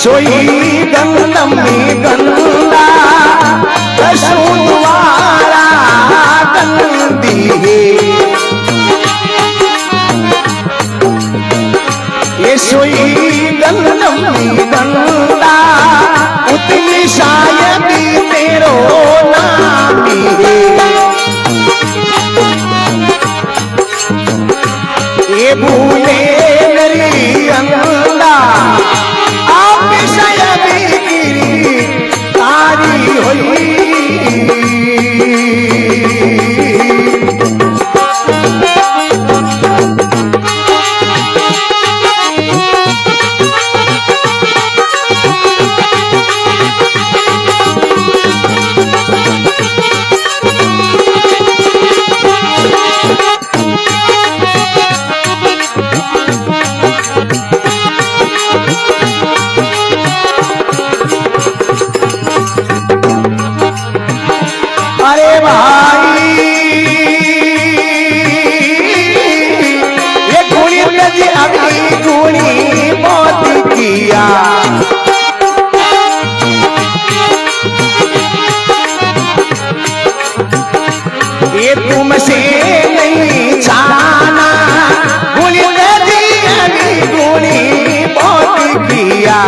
सोई गंदम में गंदा दसू द्वारा गंदी है ये सोई गंदम में गंदा उतनी शायद तेरो नामी है ये भूले मेरी अंदा ये तुमसे नहीं छाना गुनी गुनी बहुत किया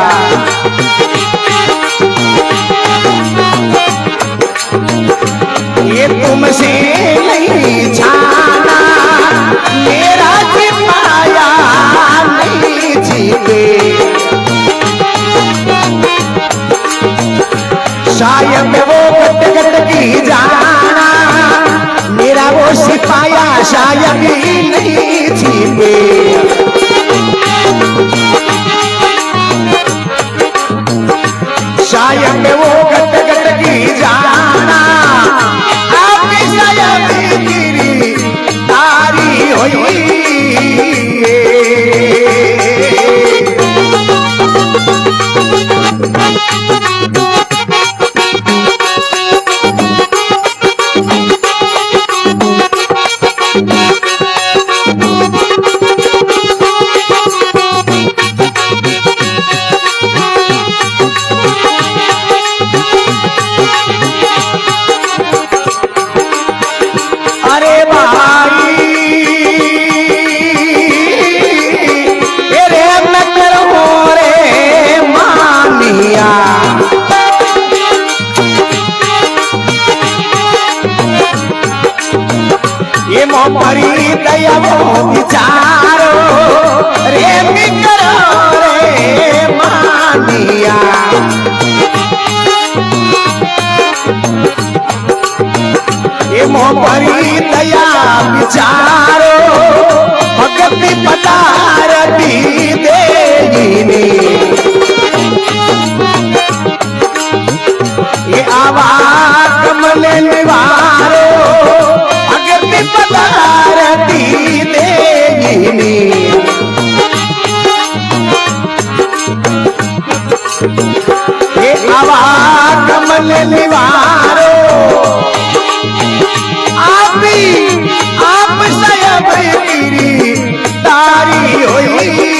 ये तुमसे नहीं छाना मेरा पाया नहीं जीते शायद वो गट की जाना मेरा वो सिपाया शायद ही नहीं जीते शायद वो गट की जाना आपकी शायद गिरी तारी हुई ये मोहरी दया वो विचारो रे मिकरो रे मानिया ये मोहरी दया विचारो भक्ति पदारती देनी ये आवाज कमल निवारो पदारती देनी ये आवाज कमल निवारो आप सयब गिरी तारी हुई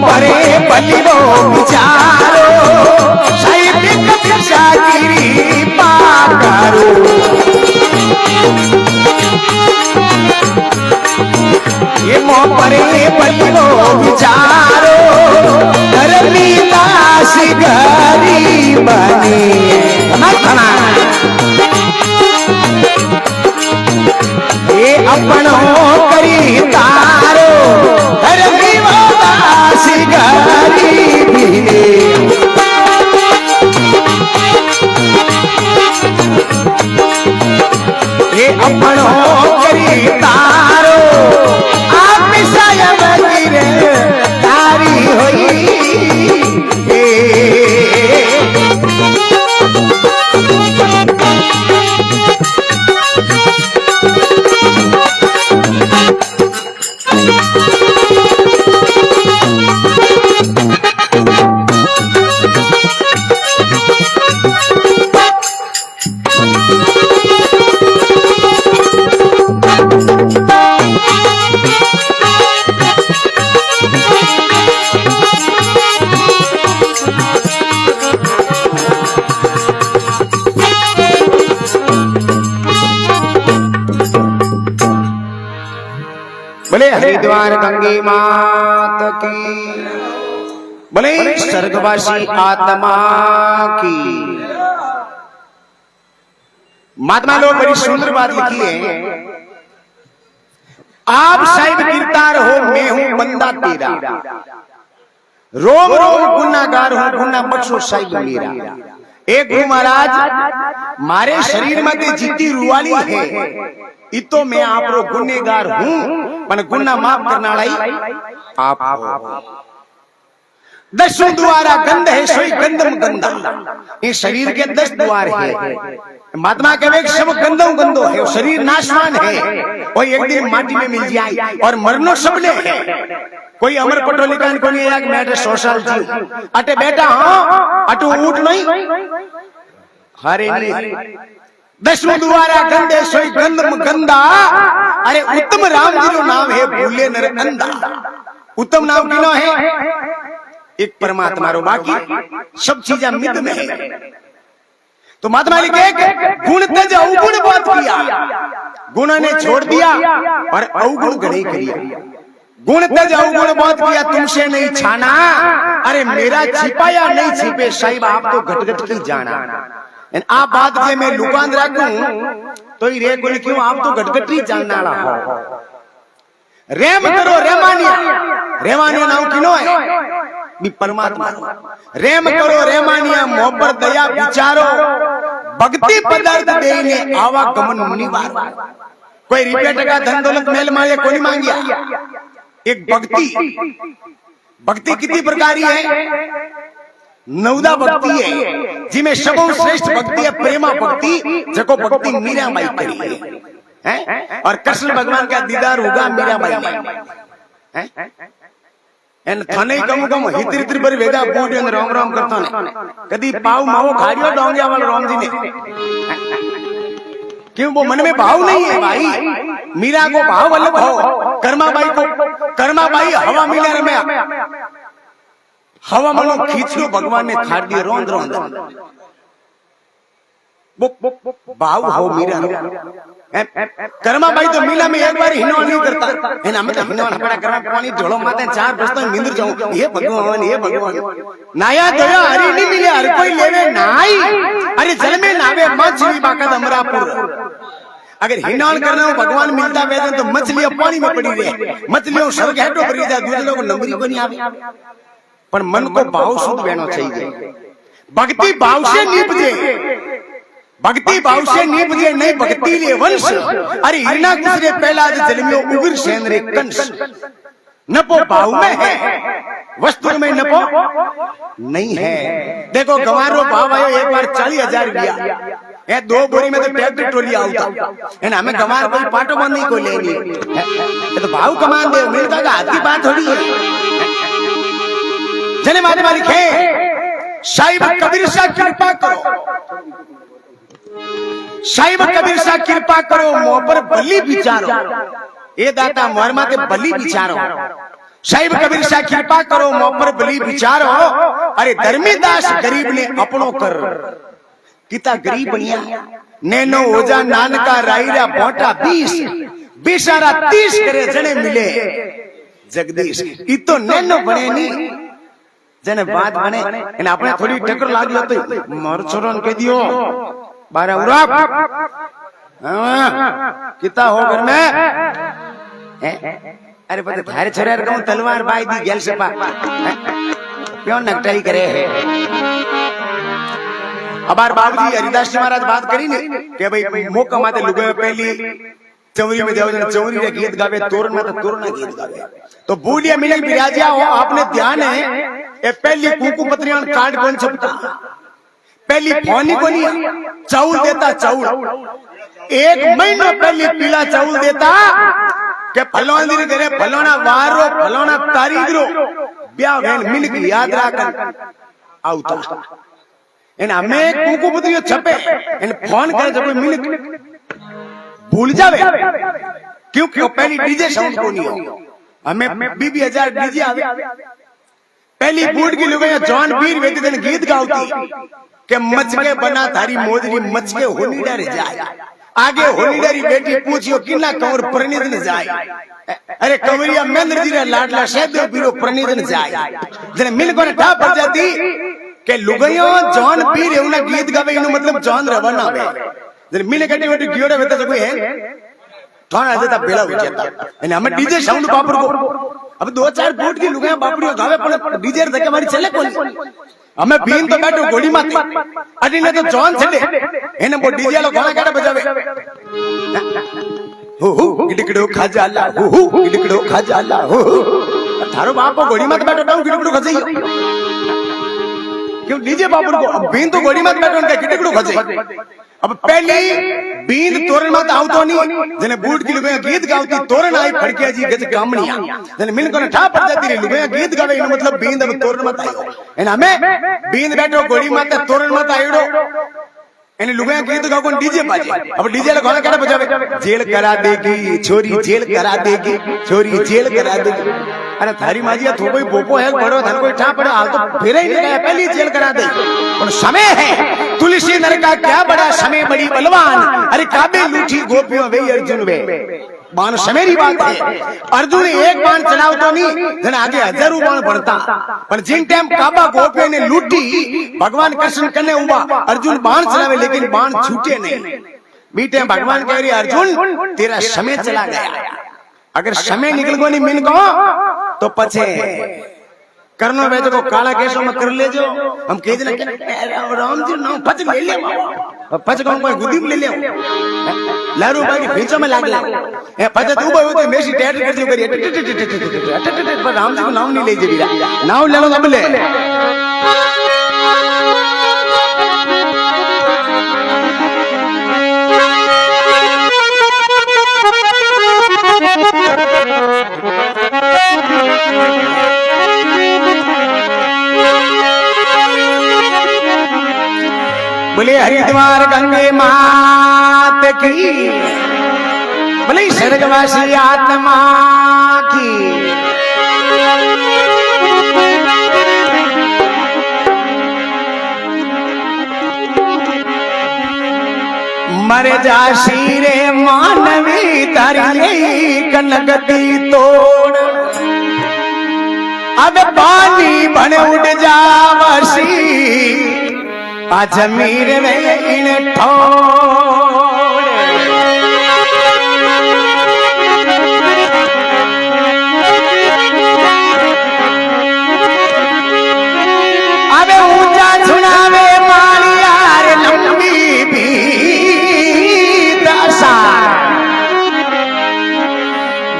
परे बलिवो विचारो साहिब शागिरी पाकरो ये मो परे बलिवो विचारो धर्मी दास गरीबनी ये अपनो करी तारो धर्मी दास गरीबी ये अपनो करी तारो आप सायब गिरे तारी होई बोले हरिद्वार गंगे मात की, बोले स्वर्गवासी आत्मा की। महात्मा लोग बड़ी सुंदर बात लिखी है, आप साहिब गिरदार हो, मैं हूं बंदा तेरा, रोम रोम गुनाहगार हूं, गुनाह बख्शो साहिब मेरा। एक महाराज मारे शरीर में जितनी रुवाली है इतो मैं आप रो गुनेगार हूं, पर गुना माफ करना आप। दसों द्वारा गंध है सोई गंधम गंदा, ये शरीर के 10 द्वार है। महात्मा कहे सब गंदो गंदो है, शरीर नाशवान है, कोई एक दिन माटी में मिल जाए और मरनो सबने है। कोई अमर पटोली कान को नहीं आया मैं 100 साल जी अटे बेटा हाँ अटू ऊट नहीं हरे नहीं। दसवें द्वारा गंदे सोई गंधम गंदा, अरे उत्तम राम जी रो नाम है भूले नर अंधा। उत्तम नाम किनो है एक परमात्मा रो, बाकी सब चीजें मिथ में है। तो महात्मा लिखे गुण तज अवगुण बात किया, गुण ने छोड़ दिया और अवगुण गणे किया। गुण तज अवगुण बात किया, तुमसे नहीं छाना, अरे मेरा छिपाया नहीं छिपे साहिब आप तो घट घट की जाना। आप बात से मैं लुकान रखूं तो ही रे बोले क्यों आप तो गटगटी जानना हो। रेम करो रेमानिया, रेमानिया नाम किनो है भी परमात्मा। रेम करो रेमानिया मोहब्बत दया विचारो, भक्ति पदार्थ देने आवागमन मुनिवार। कोई रुपया टका धन दौलत मेल मांगे कोई नहीं मांगिया, एक भक्ति। भक्ति कितनी प्रकारी है, 9 भक्ति है, जिसमें सबों श्रेष्ठ भक्ति है प्रेमा भक्ति, जको भक्ति मीरा बाई करी है। और कृष्ण भगवान का दीदार होगा मीरा बाई में। एन थने कम कम हितर हितर पर वेदा बोट एन राम राम करता ने कदी पाव मावो खाड़ियो डोंगिया वाला राम जी ने। क्यों वो मन में भाव नहीं है भाई, मीरा को भाव अलग हो, कर्मा बाई हवा मिले में हवा मनो खींच लो भगवान ने खाड़ दिए रोंद रोंद। भाव हो मीरा कर्मा भाई तो मीला में एक बार हिनो नहीं करता है ना, मतलब हिनो अपना कर्मा पानी ढोलो माते 4 बजता नींद जाऊं, ये भगवान ये भगवान नाया दया हरी नहीं मिले हर कोई लेवे नाई। अरे जल में नावे मछली बाकद अमरापुर, अगर हिनाल करना हो भगवान मिलता वेदन तो मछलियां पानी में पड़ी रहे, मछलियों स्वर्ग हेठो करी जाए, दूसरे को नंबरी को नहीं आवे। पर मन को भाव शुद्ध बहना चाहिए, भक्ति भाव से निपजे, भक्ति भाव से निपजे नहीं भक्ति लिए वंश। अरे हिरना दूसरे पहला जन्मियो उग्र सेन रे कंस, नपो भाव में है, वस्तु में नपो नहीं है। देखो गंवारो भाव आयो एक बार 40,000 दिया, ये 2 बोरी में तो ट्रैक्टर ट्रॉली आवता, हमें गंवार कोई पाटो बंद नहीं को लेंगे, ये तो भाव कमान दे मिलता का हाथ की बात थोड़ी है। जने माने मालिक है साहिब कबीर सा कृपा करो, साहिब कबीर सा कृपा करो, मुंह पर बलि विचारो, ये दाता मोर माते बलि विचारो, साहिब कबीर सा कृपा करो, मुंह पर बलि विचारो। अरे धर्मीदास गरीब ने अपनो कर, किता गरीब बनिया, नैनो ओजा नानका राईरा बोटा 20 बेचारा 30 करे जने मिले जगदीश, इतो नैनो बने नहीं जने बात बने, इन अपने थोड़ी टक्कर लाग लो तो मोर छोरो कह दियो 12 उरा किता हो घर में। अरे पता थारे छोरे कहूं तलवार बाई दी गेल से पा क्यों नकटाई करे है। अबार बाबूजी हरिदास जी महाराज बात करी ने के भाई मोका माते लुगाई पहली चौरी में जाओ, चौरी रे गीत गावे, तोरण में तो तोरण गीत गावे, तो बूढ़िया मिलक बिराजिया हो, आपने ध्यान है ये पहली कुकू पत्रियां कार्ड कौन छपता, पहली फोनी को नहीं चाउल देता, चाउल 1 महीना पहले पीला चाउल देता के फलोना दिन करे, फलोना वारो, फलोना तारीख रो ब्याह बहन मिलक याद राखन आवता। इन हमें कुकू पत्रियां छपे, इन फोन करे जब मिलक भूल जावे, क्योंकि पहली डीजे साउंड को नहीं हो, हमें 20,000 डीजे आवे। पहली बूढ़ की लुगाइयां जॉन पीर वेती दिन गीत गाती के मचके बना थारी मोदरी, मचके होनी डर जाए, आगे होनी डरी बेटी पूछियो किन्ना कंवर प्रणीत न जाए। अरे कंवरिया महेंद्र जी रे लाडला सहदेव पीरो प्रणीत न जाए, जने मिल को ठा पड़ जाती के लुगाइयां जॉन पीर एवना गीत गावे, इनो मतलब जॉन रवाना वे मिले कटी वटी गियोड़े वेता तो कोई है थाना देता बेला हो जाता, यानी हमें डीजे साउंड बापर को अब 2-4 फुट की लुगाइयां बापड़ियों गावे पण डीजे धक्के मारी चले कोनी, हमें बीन तो बैठो गोली माते अडी ने तो जॉन छडे एने बो डीजे लो गाना काडे बजावे हो हो गिडगडो खाजाला, हो हो गिडगडो खाजाला, हो थारो बापो गोली माते बैठो डाउ गिडगडो खजाई क्यों डीजे बापर को, अब बीन तो गोली माते बैठो उनका गिडगडो खजाई। अब पहले बींद तोरण मत आवतो नहीं, जने बूढ़ की लुगाइयां गीत गावती, तोरण आई फड़किया जी गज कामणिया, जने मिल को ठा पड़ जाती रे लुगाइयां गीत गावे, इनो मतलब बींद अब तोरण मत आयो, एन हमें बींद बैठो गोली मत तोरण मत आयो, एन लुगाइयां गीत गाव को डीजे बाजे। अब डीजे लो गाना काडे बजावे, जेल करा देगी छोरी, जेल करा देगी छोरी, जेल करा देगी। अरे थारी माजिया तो कोई बोपो है बड़ो धन कोई ठा पड़ो, हाल तो फिर ही नहीं गया, पहली जेल करा दे। और समय है तुलसी नर का क्या बड़ा, समय बड़ी बलवान, अरे काबे लूठी गोपियों वे अर्जुन वे, बाण समेरी बात है। अर्जुन एक बाण चलाव तो नहीं, जने आगे 1000 बाण बढ़ता, पर जिन टाइम काबा गोपियों ने लूटी भगवान कृष्ण कने हुआ, अर्जुन बाण चलावे लेकिन बाण छूटे नहीं। बीटे भगवान कह रही अर्जुन तेरा समय चला गया, अगर समय निकल गो नहीं मिल को तो पछे करनो वे को काला केसों में कर ले जो, हम कह देना राम जी नाम पच ले ले, पच को कोई गुदी में ले ले लारू भाई भीचो में लाग ले पच तू भाई तो मेसी टैट कर दियो करिए पर राम जी को नाम नहीं ले जे बीरा, नाम ले लो अब ले। बोले हरिद्वार गंगे मात की, बोले स्वर्गवासी आत्मा की। मर जासी रे मानवी तारी कनगती तोड़, अब पानी बन उड़ जावसी अजमीर में इन ठोड़। छुड़ावे मालिया रे लंबी भीत असार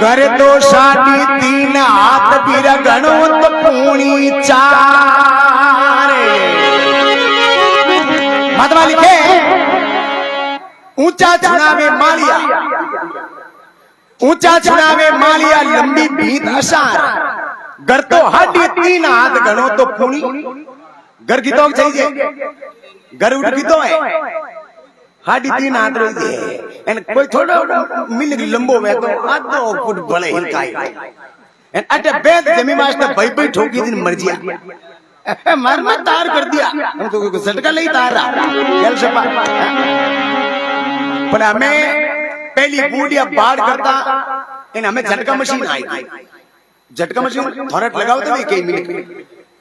घर तो साढ़ी 3 हाथ बीर गणवत पूणी 4 महात्मा लिखे ऊंचा छुड़ावे मालिया, ऊंचा छुड़ावे मालिया लंबी भीत असार घर तो हाडी 3 हाथ गणो तो पूणी घर गीतो चाहिए घर उठ गीतो है हाडी 3 हाथ रही है एन कोई थोड़ो मिल लंबो वे तो आधो फुट भले हिलकाई एन अटे बेद जमी मास्टर भाई भाई ठोकी दिन मर जिया मार में तार कर दिया हम तो कोई झटका नहीं तार रहा गल से पर हमें पहली बूढ़िया बाढ़ करता इन हमें झटका मशीन आई झटका मशीन थोड़ा लगाओ तो नहीं कई मिनट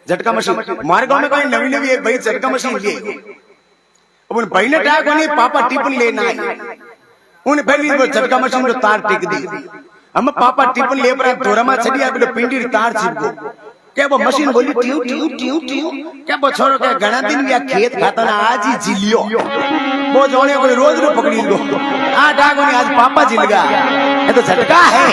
झटका मशीन हमारे गांव में कोई नवी नवी एक भाई झटका मशीन लिए उन भाई ने टाक होनी पापा टिफिन लेना है उन पहली वो झटका मशीन जो तार टिक दी हम पापा टिफिन ले पर दोरमा छड़ी आ पिंडी तार छिपको क्या वो मशीन बोली ट्यू ट्यू ट्यू ट्यू क्या वो छोरो के घना दिन या खेत खाता ना आज ही जिलियो वो जोने कोई रोज रो पकड़ी लो आ टाक होनी आज पापा जिल गया ये तो झटका है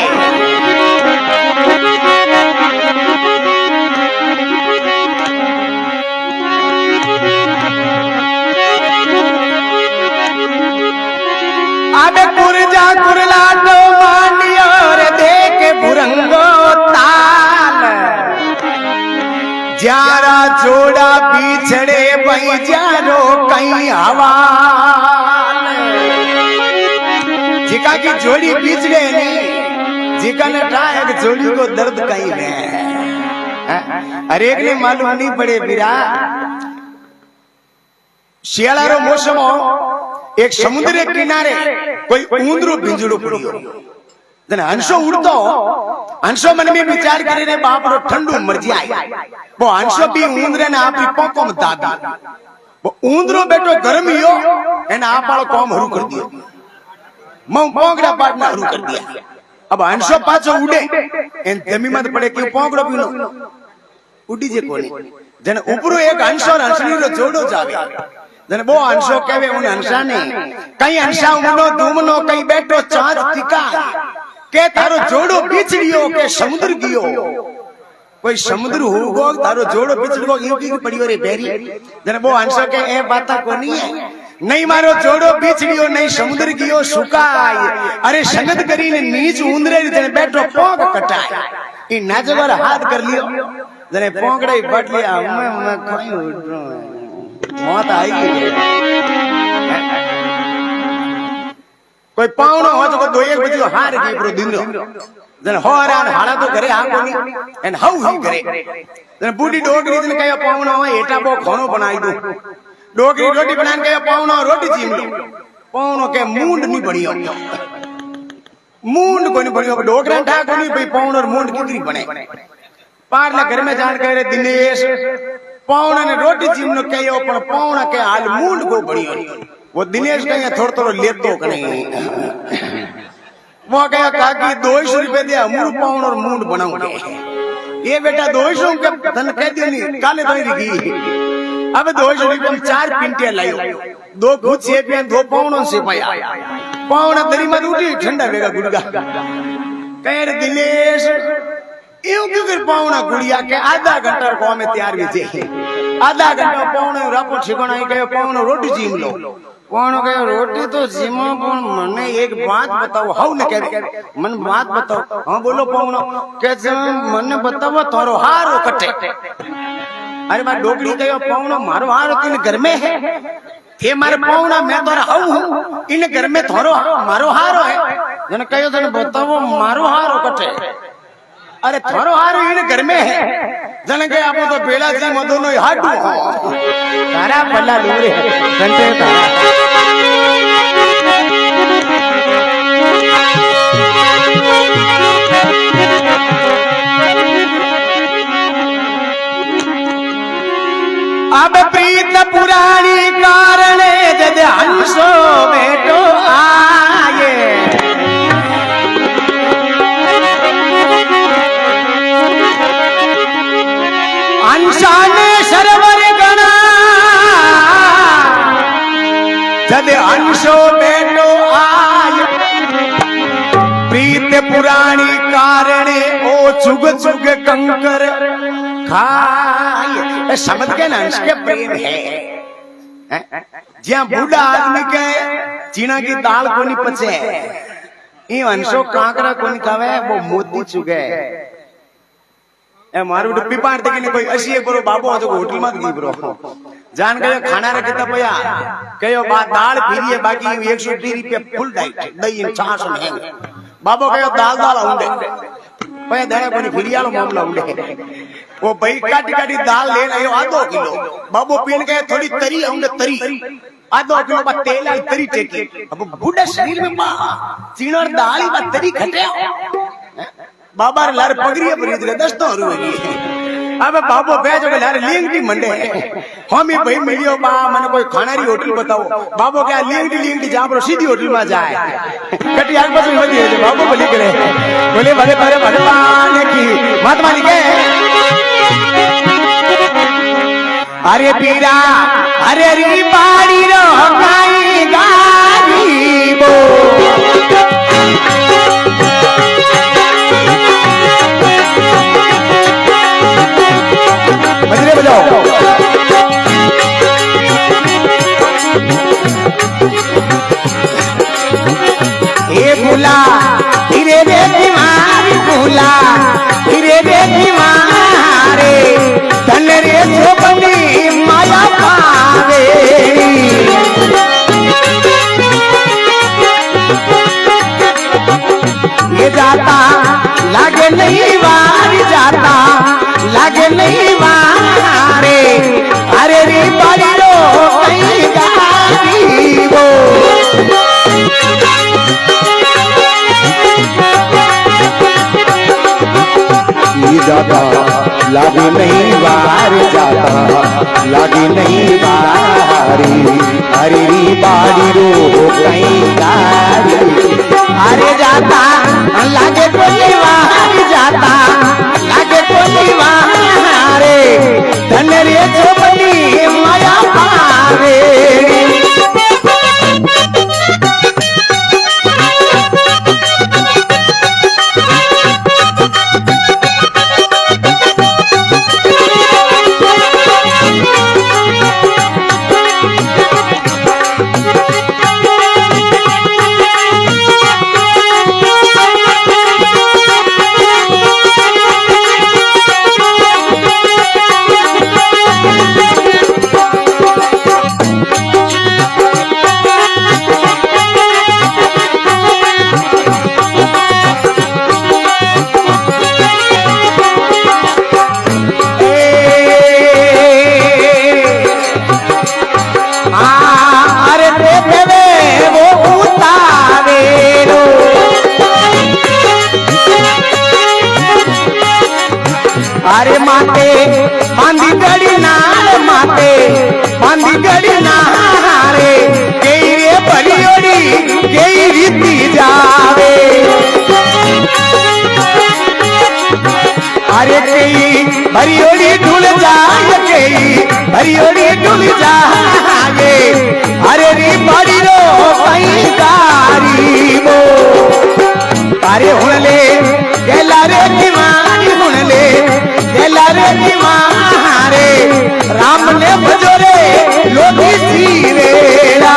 अबे कुरजा कुरलाटो मानियो रे देख भुरंगो ताल जारा जोड़ा बिछड़े भाई जारो कहीं हवाल जिका की जोड़ी बिछड़े नहीं जिका ने टाइग जोड़ी को दर्द कहीं है अरे एक ने मालूम नहीं पड़े बिरा शियाळारो मौसम हो एक समुद्र के किनारे कोई ऊंदरो बिंजड़ो पड़ियो जने हंसो उड़तो हंसो मन में विचार करे रे बाप रो ठंडू मर्जी आई वो हंसो भी ऊंदरे ने आपी पोको में दाबी वो ऊंदरो बेटो गर्मियो एने आप वालो काम हरू कर दियो मऊ पोंगड़ा पाटना हरू कर दिया अब हंसो पाछो उड़े एन जमी मत पड़े कि पोंगड़ो पीनो उड़ी जे कोनी जने ऊपरो एक हंसो और हंसनी रो जोड़ो जावे जने वो हंसो कहवे उन हंसा ने कई हंसा उनो दूमनो कई बैठो चांद टिका के तारो जोड़ो बिछड़ियो के समुद्र गियो कोई समुद्र होगो तारो जोड़ो बिछड़गो यूं की पड़ियो रे बेरी जने वो हंसो के ए बात को नहीं है नहीं मारो जोड़ो बिछड़ियो नहीं समुद्र गियो सुकाई अरे संगत करी ने नीच उंदरे जने बैठो पोंग कटाय ई नाजवर हाथ कर लियो जने पोंगड़े बट लिया मैं कोई उड़ो मौत आएगी कोई पावनो हो तो 2-1 बजे हार गई प्रो दिन जन होरान हाड़ा तो करे आ कोनी एन हाउ ही करे जन बूढ़ी डोगरी जन कया पावनो हो एटा बो खानो बनाई दो डोगरी रोटी बनान कया पावनो रोटी चीम लो पावनो के मूंड नहीं बढ़ियो मूंड कोनी बढ़ियो डोगरा ठा कोनी भाई पावनो और मूंड कितनी बने पारला घर में जान कहे दिनेश पावना ने रोटी चीमनो कयो पण पावना के हाल मूंड को बढ़ियो वो दिनेश कहे थोड़ थोड़ लेतो कने वो कहे काकी 200 रुपए दे अमूल पावना और मूंड बनाऊंगे ये बेटा 200 के धन कह देनी काले धोई रही अब 200 रुपए में 4 पिंटे लायो 2 गुछ से पे 2 पावनों से पाया पावना दरी में उठी ठंडा वेगा गुड़गा कहे दिनेश यूं क्यों कर पावना गुड़िया के आधा घंटा को में तैयार भी थे आधा घंटा पावना रापो ठिकाना ही कहे पावना रोटी चीम लो पावना कहे रोटी तो चीमो पण मने एक बात बताओ हाउ ने कहे मन बात बताओ हां बोलो पावना के मने बताओ थारो हारो कटे अरे मैं डोगरी कहे पावना मारो हारो तीन घर में है थे मारे पावना मैं तो हाउ हूं इन घर में थारो मारो हारो है जने कहो तने बताओ मारो हारो कटे अरे थारो हारो इन घर में है जन के आपो तो बेला जी मदोनो हाडू सारा पल्ला दूरे घंटे था अब प्रीत पुरानी कारणे जद हंसो बेटो आए हंसा ने सरवर गणा हंसो बेटो आय प्रीत पुरानी कारणे ओ चुग चुग कंकर खाय। समझ गए ना, इसके प्रेम है। ज्या बूढ़ा आदमी के चीना की दाल को नहीं पचे, ये हंसो कांकरा को नहीं खावे, वो मोती चुगे। मारू डब्बी पार तक कोई असी एक बरो बाबो तो होटल में दी ब्रो जान गयो खाना रखता पया कयो बात दाल फिरिए बाकी 120 रुपया फुल डाइट दही छाछ में बाबो कयो दाल दाल उंडे पया देने कोनी फिरियालो मामला उंडे वो भाई काटी काटी दाल ले आयो आधो किलो बाबो पीन के थोड़ी तरी उंडे तरी आधो किलो बा तेल आई तरी टेकी अब बूढ़े शरीर में बा चीनर दाल ही बा तरी खटे बाबा लार पगड़ी बरीद रे 10 तो रुएगी अब बाबो भेजो के लार लिंगटी मंडे हम ही भाई मिलियो बा मने कोई खानारी होटल बताओ बाबो क्या लिंगटी जाबरो सीधी होटल में जाए कटी आग बस वधी है बाबो बोली करे बोले भले भले भगवान की महात्मा लिखे अरे पीरा अरे री बाड़ी रो गाई गारीबो बजरे बजाओ ए भूला धीरे रे बीमारी भूला धीरे रे बीमारे धन रे सोबनी माया पावे ये जाता लागे नहीं वार जाता लागे नहीं मारे अरे रे बारी रो कहीं गारी वो ये जाता लागे नहीं वार जाता लागे नहीं वारी अरे रे बारी रो कहीं गारी अरे जाता लागे कोई वार जाता लागे कोई वारे धन रे चोपनी माया पावे अरे माते बांधी गड़ी नाल माते बांधी गड़ी नारे कई रे परियोड़ी कई रीति जावे अरे कई परियोड़ी ढूल जाए कई परियोड़ी ढूल जाए अरे री बड़ी रो कई गारी वो अरे हुनले गेला रे दीवानी हुनले रे मारे राम ने भजोरे लोभी सीरेरा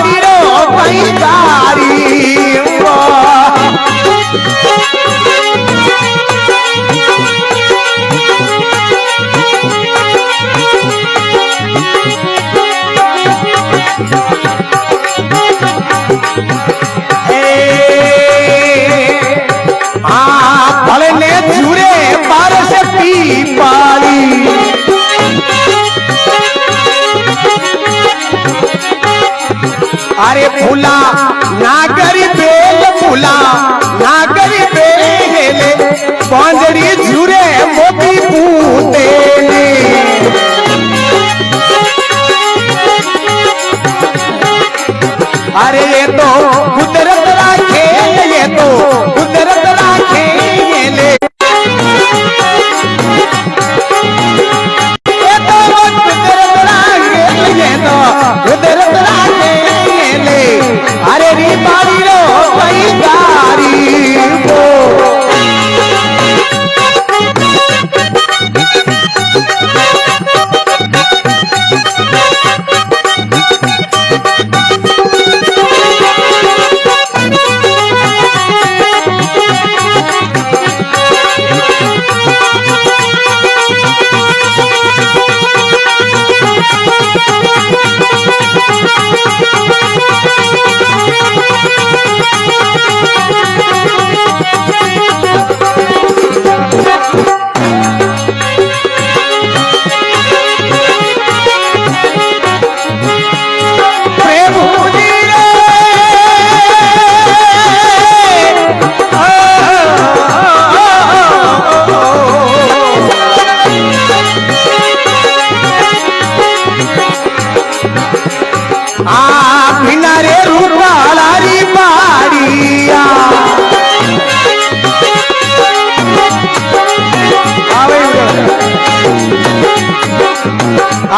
बाड़ी रो पैकारी फलने झूरे बारस पी पारी अरे फूला नागरी बेल फूला नागरी बेले पांजरी झूरे मोती पूते अरे ये तो कुदरत राखे ये तो कुदरत राखे ले ये तो कुदरत राखे ये तो कुदरत राखे ले अरे री बाड़ी रो पैकारी वो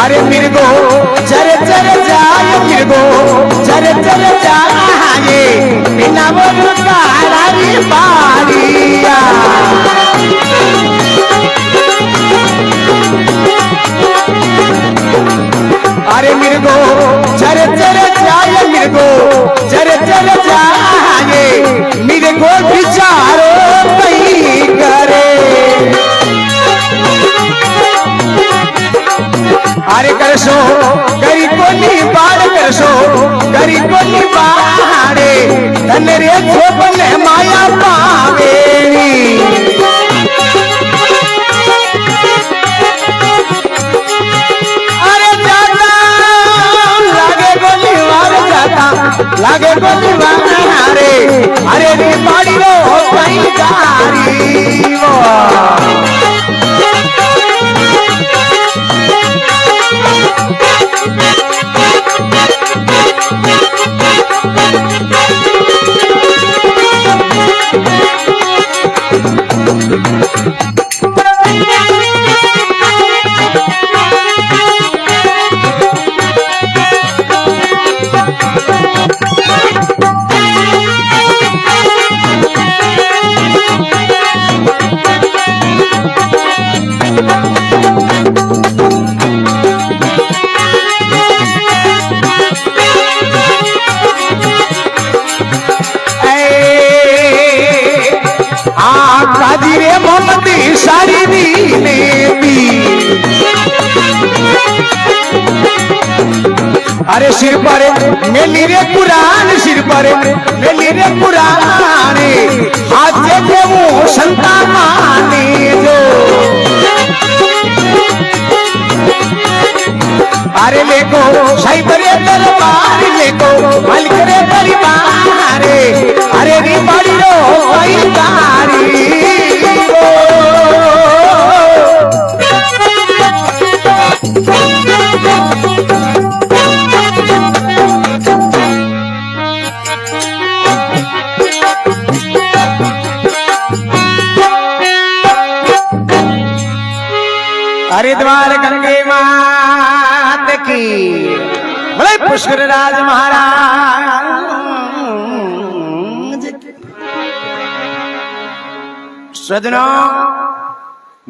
अरे मिर्गो चर चर जाए मिर्गो चर चर जाए बिना बोल कारी बाड़िया अरे मिर्गो चर चर जाए मिर्गो चर चर जाए मिर्गो विचारो नहीं करे अरे करसो गरीबोनी बाड़ करसो गरीबोनी बाड़े धन रे छोपने माया पावेनी अरे जाता लागे गोलीबार जाता लागे गोलीबार रे अरे रे बाड़ी रो पैकारी वो सारी दीने अरे सिर पर मेली रे कुरान सिर पर मेली रे कुरान हाथ से वो संता माने जो अरे लेको साई बरे दरबार लेको मालिक रे दरबार अरे री बाड़ी रो पैकारी हरिद्वार गंगे मात की बोले पुष्कर राज महाराज सजनों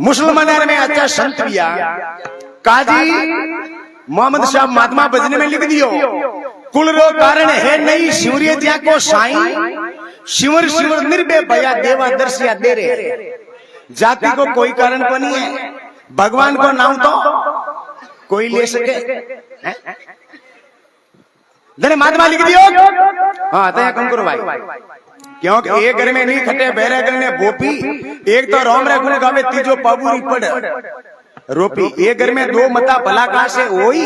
मुसलमान में अच्छा संत भी काजी मोहम्मद साहब महात्मा बजने में लिख दियो कुल रो कारण है नहीं शिवरिय ज्या को साई शिवर शिवर निर्भय भया देवा दर्शिया दे रे। जाति को कोई कारण को नहीं है, भगवान को नाम तो कोई ले सके। जने महात्मा लिख दियो। हाँ तो कम करो भाई, क्योंकि एक घर में नहीं खटे बेरे घर में बोपी, एक तो रोम रे गुण गावे तीजो पाबूरी पड़ रोपी। एक घर में दो मता भला कासे होई,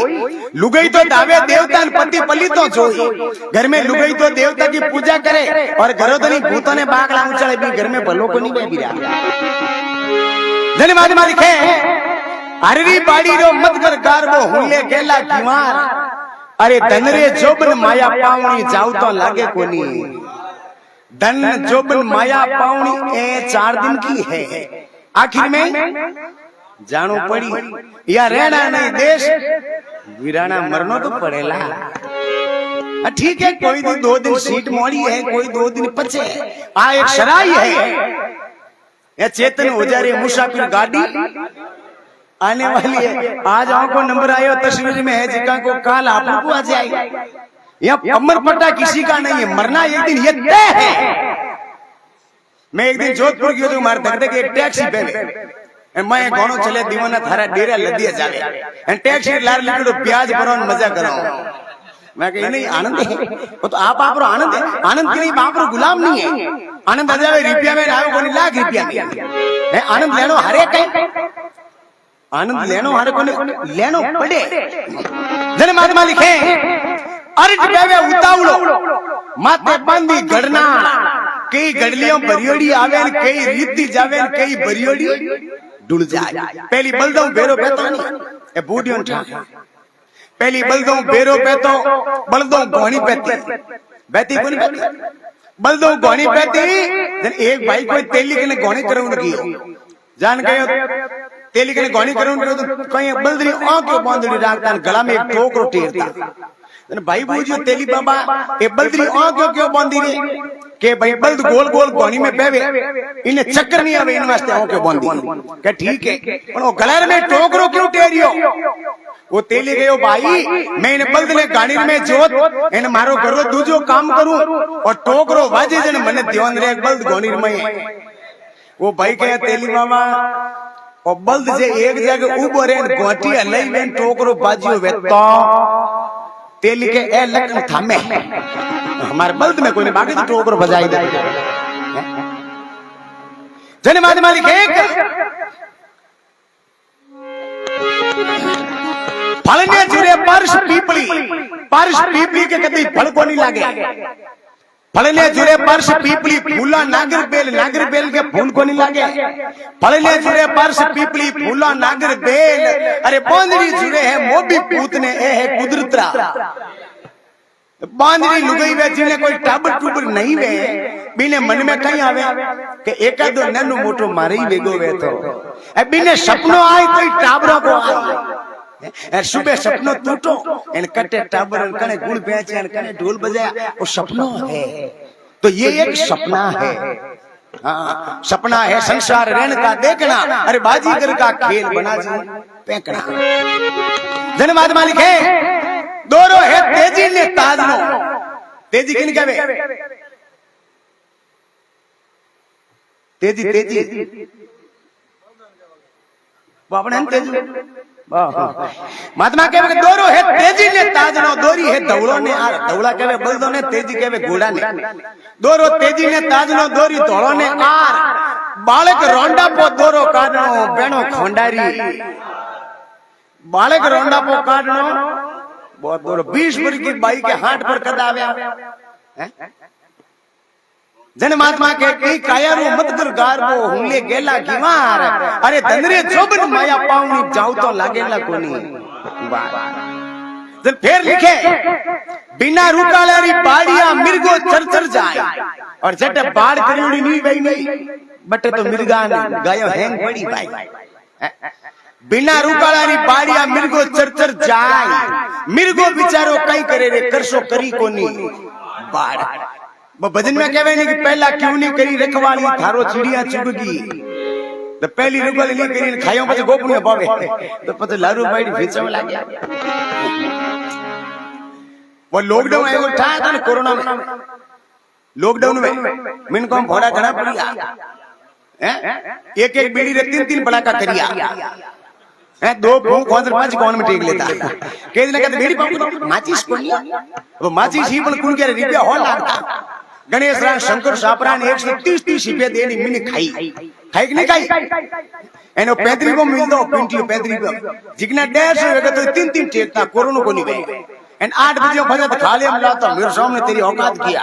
लुगई तो दावे देवता पति पली तो जोई। घर में लुगई तो देवता की पूजा करे और घरों तो नहीं भूतों ने बागला उछाले भी घर में भलो को नहीं बैठी रहा। जने महात्मा लिखे अरवी बाड़ी रो मत कर गारबो हुले गेला कीवार। अरे धनरे जोबन माया पावनी जाऊ तो लागे कोनी। धन जोबन माया पावनी ए 4 दिन की है, आखिर में जानो पड़ी या रहना नहीं देश वीराना मरनो तो पड़ेला। ठीक है, कोई दिन 2 दिन सीट मोड़ी है, कोई 2 दिन पचे आ एक शराई है। या चेतन उजारे मुसाफिर गाड़ी आने वाली है। आज को नंबर आयो तस्वीर में है जिका को काल आपको आ जाए। यह अमर पट्टा किसी का नहीं है, मरना एक दिन ये तय है। मैं एक दिन जोधपुर गयो तो मार धक एक टैक्सी पे मैं गोनो चले दीवाना थारा डेरा लदिया जावे एंड टैक्सी लार लिखो प्याज भरो मजा करो। मैं कही नहीं आनंद है वो तो आप आनंद है, आनंद के लिए आप गुलाम नहीं है। आनंद आ जावे रुपया में आयो कोनी लाख रुपया में आनंद लेनो हरे कई आनंद लेनो हरे कोनी लेनो पड़े। जन महात्मा लिखे अरे टिकावे उतावलो माथे बांधी गड़ना कई गड़लियों बरियोड़ी आवे कई रीति जावे कई बरियोड़ी डुल जाए। पहली बलदों बेरो बेतो नहीं ए बूढ़ियों ठा पहली बलदों बेरो बेतो बलदों गोणी बेती बेती कोनी बेती बलदों गोणी बेती। एक भाई कोई तेली के गोणी करूं की जान गयो तेली के गोणी करूं तो कहीं बलदरी आंखों बांधड़ी राखता गला में एक टोकरो टेरता। भाई बूझियो तेली बाबा ए बलदरी आंखों क्यों बांधी रे के भाई बल्द गोल गोल गोनी में बेवे इन्हें चक्कर नहीं आवे इन वास्ते आंखों बांधी के ठीक है। पर वो गलर में टोकरो क्यों टेरियो वो तेली गयो भाई मैं इन बल्द ने गाड़ी में जोत इन मारो करो दूजो काम करूं और टोकरो वाजे जन मने ध्यान रे बल्द गोनी में। वो भाई कहे तेली बाबा और बल्द जे एक जगह उबो रे गोटी लई में टोकरो बाजियो वेतो तेली के ए लखन थामे हमारे बल्द में कोई ने बाकी तो टोकरो बजाई दे। जन महात्मा लिखे फलने जुरे पर्श पीपली के कभी फल को नहीं लागे। फलने जुरे पर्श पीपली फूला नागर बेल के फूल को नहीं लागे। फलने जुरे पर्श पीपली फूला नागर बेल अरे बांदरी जुरे है मोबी पूतने ए है कुदरतरा। बांदरी लुगई वे जिन्हें कोई टाबर टूबर नहीं वे बिने मन में कहीं आवे कि एका दो नन्नू मोटो मारे ही वेगो वे तो बिने सपनों आए कोई टाबरों को आए सुबह सपनों टूटो इन कटे टाबर कने गुड़ बेचे इन कने ढोल बजाया वो सपनों है। तो ये एक सपना है। हाँ सपना है संसार रहने का देखना अरे बाजीगर का खेल बना जी फेंकना। जन महात्मा लिखे दोरो है तेजी ने ताजनो तेजी किन कहे तेजी तेजी वो अपने तेजी महात्मा कहे दोरो है तेजी ने ताजनो दोरी है दौड़ो ने आर दौड़ा कहे बलदो ने तेजी कहे घोड़ा ने दोरो तेजी ने ताजनो दोरी दौड़ो ने आर बालक रोंडा पो दोरो काटनो बेनो खोंडारी बालक रोंडा पो काटनो बहुत दोरो 20 वर्ष की बाई के हाथ पर कद आवे। जन महात्मा के कई कायारो मत कर गारबो हुले गेला कीवार अरे धनरे जोबन माया पावनी जाऊ तो लागेला कोनी। जन फिर लिखे बिना रुकालारी बाड़िया मिर्गो चरचर जाए और जट बाड़ करूड़ी नहीं वही नहीं बटे तो मिर्गा ने गायो हैंग पड़ी भाई। बिना रुकालारी बाड़िया मिर्गो चरचर जाए मिर्गो बिचारो कई करे रे करसो करी कोनी बाड़। वो भजन में कहवे नहीं कि पहला क्यों नहीं करी रखवाली थारो चिड़िया चुगगी तो पहली रुकाली नहीं करी खायो પછી ગોપણીઓ ભાવે તો પછી લારુ બાઈડી વેચવા લાગ્યા। वो लॉकडाउन आयो था ना कोरोना में, लॉकडाउन में मिन को भोड़ा घना पड़िया हैं, एक एक बीड़ी रे तीन तीन पड़ाका करिया हैं, दो फूंक खोद पांच कौन में टेक लेता के दिन कहते बीड़ी पंप माचिस कोनिया, वो माचिस ही पण कुन के रुपया हो लागता। गणेश राम शंकर सापरा ने 130 रुपया देनी मिनी खाई खाई कि नहीं खाई एनो 35 को मिल दो पिंटी 35 को जितना 150 होगा तो तीन तीन टेकता कोरोना को नहीं गए एन 8 बजे फजा तो खाली हम लाता मेरे सामने तेरी औकात किया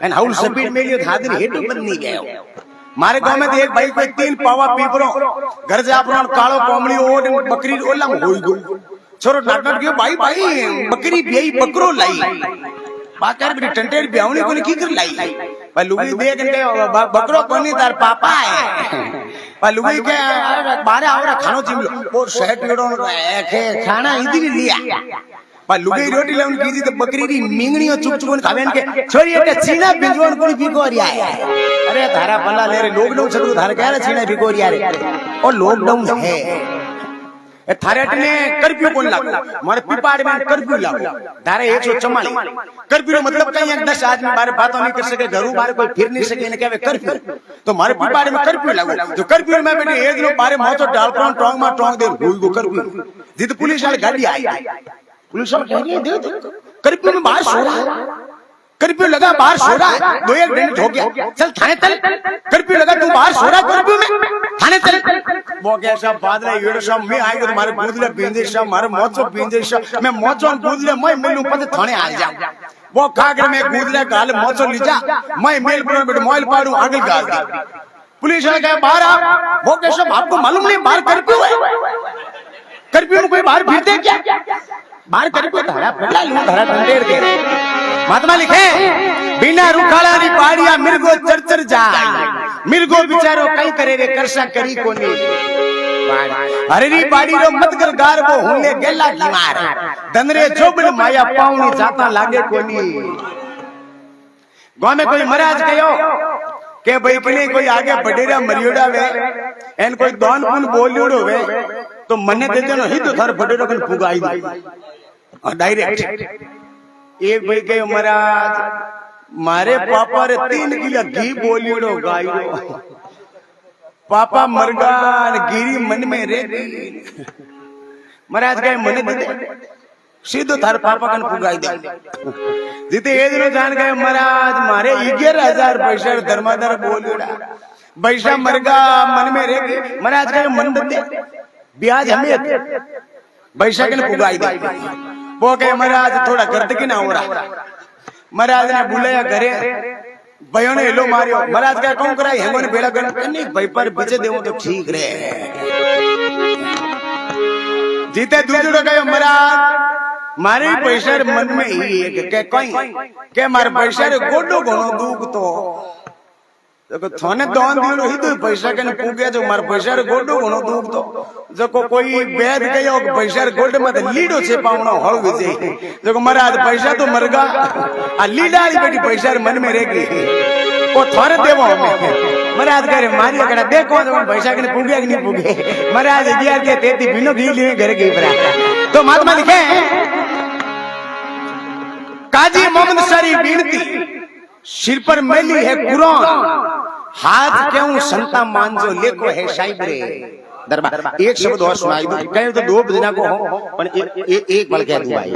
एन हाउल स्पीड में लियो धादर हेटू बन नहीं गयो। मारे गांव में एक भाई कोई 3 पावा पीपरो घर से अपना कालो कोमड़ी ओड बकरी ओला में होई गो छोरो नाटक के भाई भाई बकरी बेई बकरो लाई बाकर बड़ी टंटेर ब्यावनी को की कर लाई पर लुगी देख के बकरो कोनी तार पापा है पर लुगी के बारे आवरा खानो चिमलो और शहर पेड़ों के खाना इधर लिया पर लुगी रोटी लेवन कीजी तो बकरी री मिंगणी और चुप चुप खावेन के छोरी एक चीना बिजवन कोनी बिगोरिया है। अरे थारा पल्ला ले रे लॉकडाउन छड़ू थारे कह रे चीना बिगोरिया रे और लॉकडाउन है ए थारे ने कर्फ्यू कोन लागो मारे पिपाड़ में कर्फ्यू लागो धारे 144 कर्फ्यू मतलब कहीं 10 आदमी बारे बातों नहीं कर सके घरों बारे कोई फिर नहीं सके ने कहवे कर्फ्यू तो मारे पिपाड़ में कर्फ्यू लागो तो कर्फ्यू में बेटे एक दिन बारे मोतो डाल पर टोंग में टोंग दे हुई गो कर्फ्यू जित पुलिस वाली गाड़ी आई पुलिस वाले कह रही दे कर्फ्यू में बाहर सो रहा कर्फ्यू लगा बाहर सो रहा है 2-1 घंटे हो गया चल थाने चल कर्फ्यू लगा तू बाहर सो रहा कर्फ्यू में थाने चल वो कैसा बादला येड़ सा मैं आएगा तुम्हारे बूदले बिंदे सा मारे मोचो बिंदे सा मैं मोचो बूदले मैं मेलू पते थाने आ जा वो कागर में बूदले गाल मोचो लीजा मैं मेल पर बैठ मोबाइल पाड़ू आगे गाल दी पुलिस वाले कहे बाहर आ वो कैसा आपको मालूम नहीं बाहर कर्फ्यू है कर्फ्यू में कोई बाहर फिरते क्या बाहर कर्फ्यू धारा फटला लू धारा टंडेर के महात्मा लिखे बिना रुखाड़ा री पाड़िया मिर्गो चरचर जाए मिर्गो बिचारो कई करे रे करसा करी कोनी अरे री पाड़ी रो मत कर गार वो हुने गेला की मार दनरे जोबन माया पाउनी जाता लागे कोनी। गांव में कोई महाराज कयो के भाई कने कोई आगे बडेरा मरियोड़ा वे एन कोई दान पुन बोलियोड़ो वे तो मने दे देनो ही तो थार बडेरो कन पुगाई दे और डायरेक्ट एक भाई कहे महाराज मारे पापा रे 3 किलो घी बोलियोड़ो गायो पापा मरगान गिरी मन में रे महाराज कहे मने दे सीधो थार पापा कन पुगाई दे जीते ए दिनो जान गए महाराज मारे 11,000 पैसा धर्माधर बोलियोड़ा पैसा मरगा मन में रे महाराज कहे मन दे ब्याज हमें पैसा कन पुगाई दे वो कहे महाराज थोड़ा गर्द की ना हो रहा महाराज ने बुलाया घरे भाइयों ने हेलो मारियो महाराज क्या कौन कराई हेमो ने बेड़ा कर नहीं भाई पर बचे देवो तो ठीक रे जीते दूसरो कहे महाराज मारे पैसा मन में ही के कोई के मारे पैसा रे गोडो घणो दुख तो देखो थाने दान दियो ही तो पैसा कने पुगे जो मार पैसा रे गोडो घणो दुख तो जको कोई बेद गयो पैसा रे गोड में लीडो से पावनो हळ विजे देखो महाराज पैसा तो मरगा आ लीडाली बेटी पैसा रे मन में रहेगी ओ थारे देवो महाराज करे मारी कड़ा देखो तो पैसा कने पुगे कि नहीं पुगे महाराज दिया के तेती बिनो घी लिए घर गई बरा तो महात्मा लिखे काजी मोहम्मद शरी बीनती सिर पर मेली है कुरान हाथ क्यों संता मानजो लेको है साहिब रे दरबार एक शब्द और सुनाई दो कहे तो 2 दिन को हो पर एक पल कह दूं भाई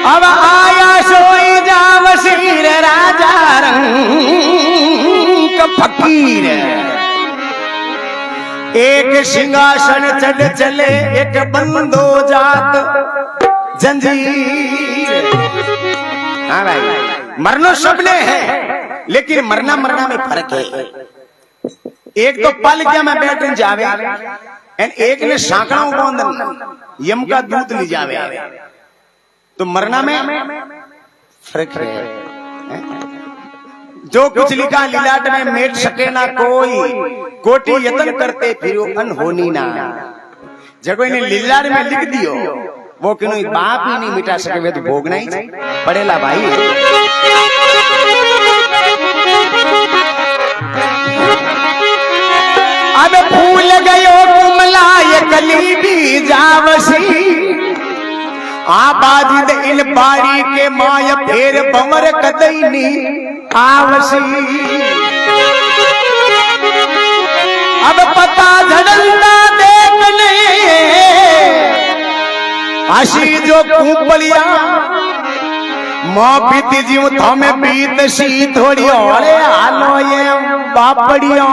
अब आया सोई जाव सिर राजा रंग फकीर एक सिंहासन चढ़ चले एक बंदो जात जंजीर। हाँ भाई मरनो सबने है लेकिन मरना मरना में फर्क है। एक तो पालिका में बैठ जावे एक ने साकड़ों को अंदर यम का दूध ले जावे तो मरना में फर्क है। जो कुछ लिखा लीलाट में मेट सके ना कोई, कोटि यत्न करते फिर अनहोनी ना। जगो ने लीलाट में लिख दियो वो कि बाप ही नहीं मिटा सके, वे तो भोगना ही पड़ेला भाई। अब फूल गयो कुमला ये कली भी जावसी, आबादी दे इन बाड़ी के माय फेर बमर कदईनी आवसी। अब पता झड़लता देखने आशी जो कुंपलिया मां बीती जीव थमे बीत सी थोड़ी और हालो ये बापड़िया।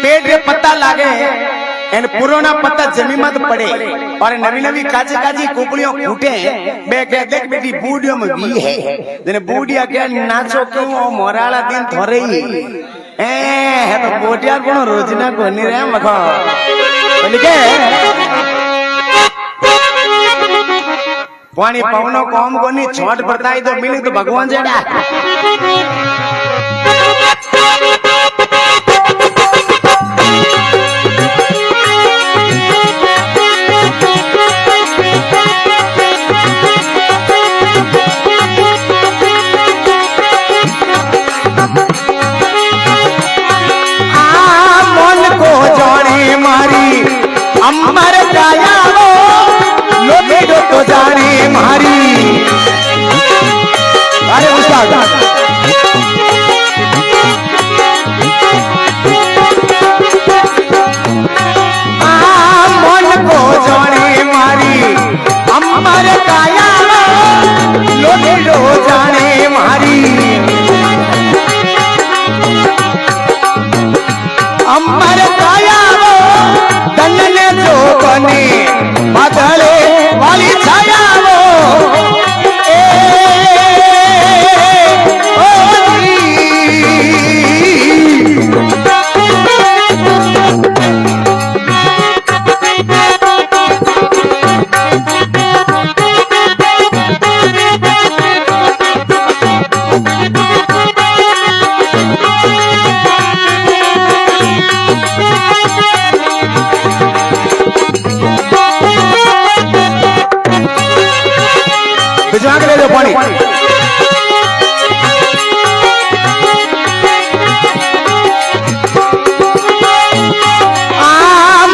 पेट पता लागे एन पुराना पत्ता जमी मत पड़े और नवी नवी काची काची कुपड़ियों फूटे। बे के देख बेटी बूढ़ियों में भी है जने बूढ़िया के नाचो क्यों मोराला दिन थोरे ही है तो बोटिया कोनो रोजना को नहीं रे मखो बोल के पानी पवनो कौम को नहीं छोट बरताई तो मिली तो भगवान जेड़ा। अमर काया वो लोटे तो जाने मारी। अरे उस्ताद मन को जाने मारी, अमर काया लोटे तो जाने मारी। अमर काया तन्ने जो बने बदले वाली छाया वो पानी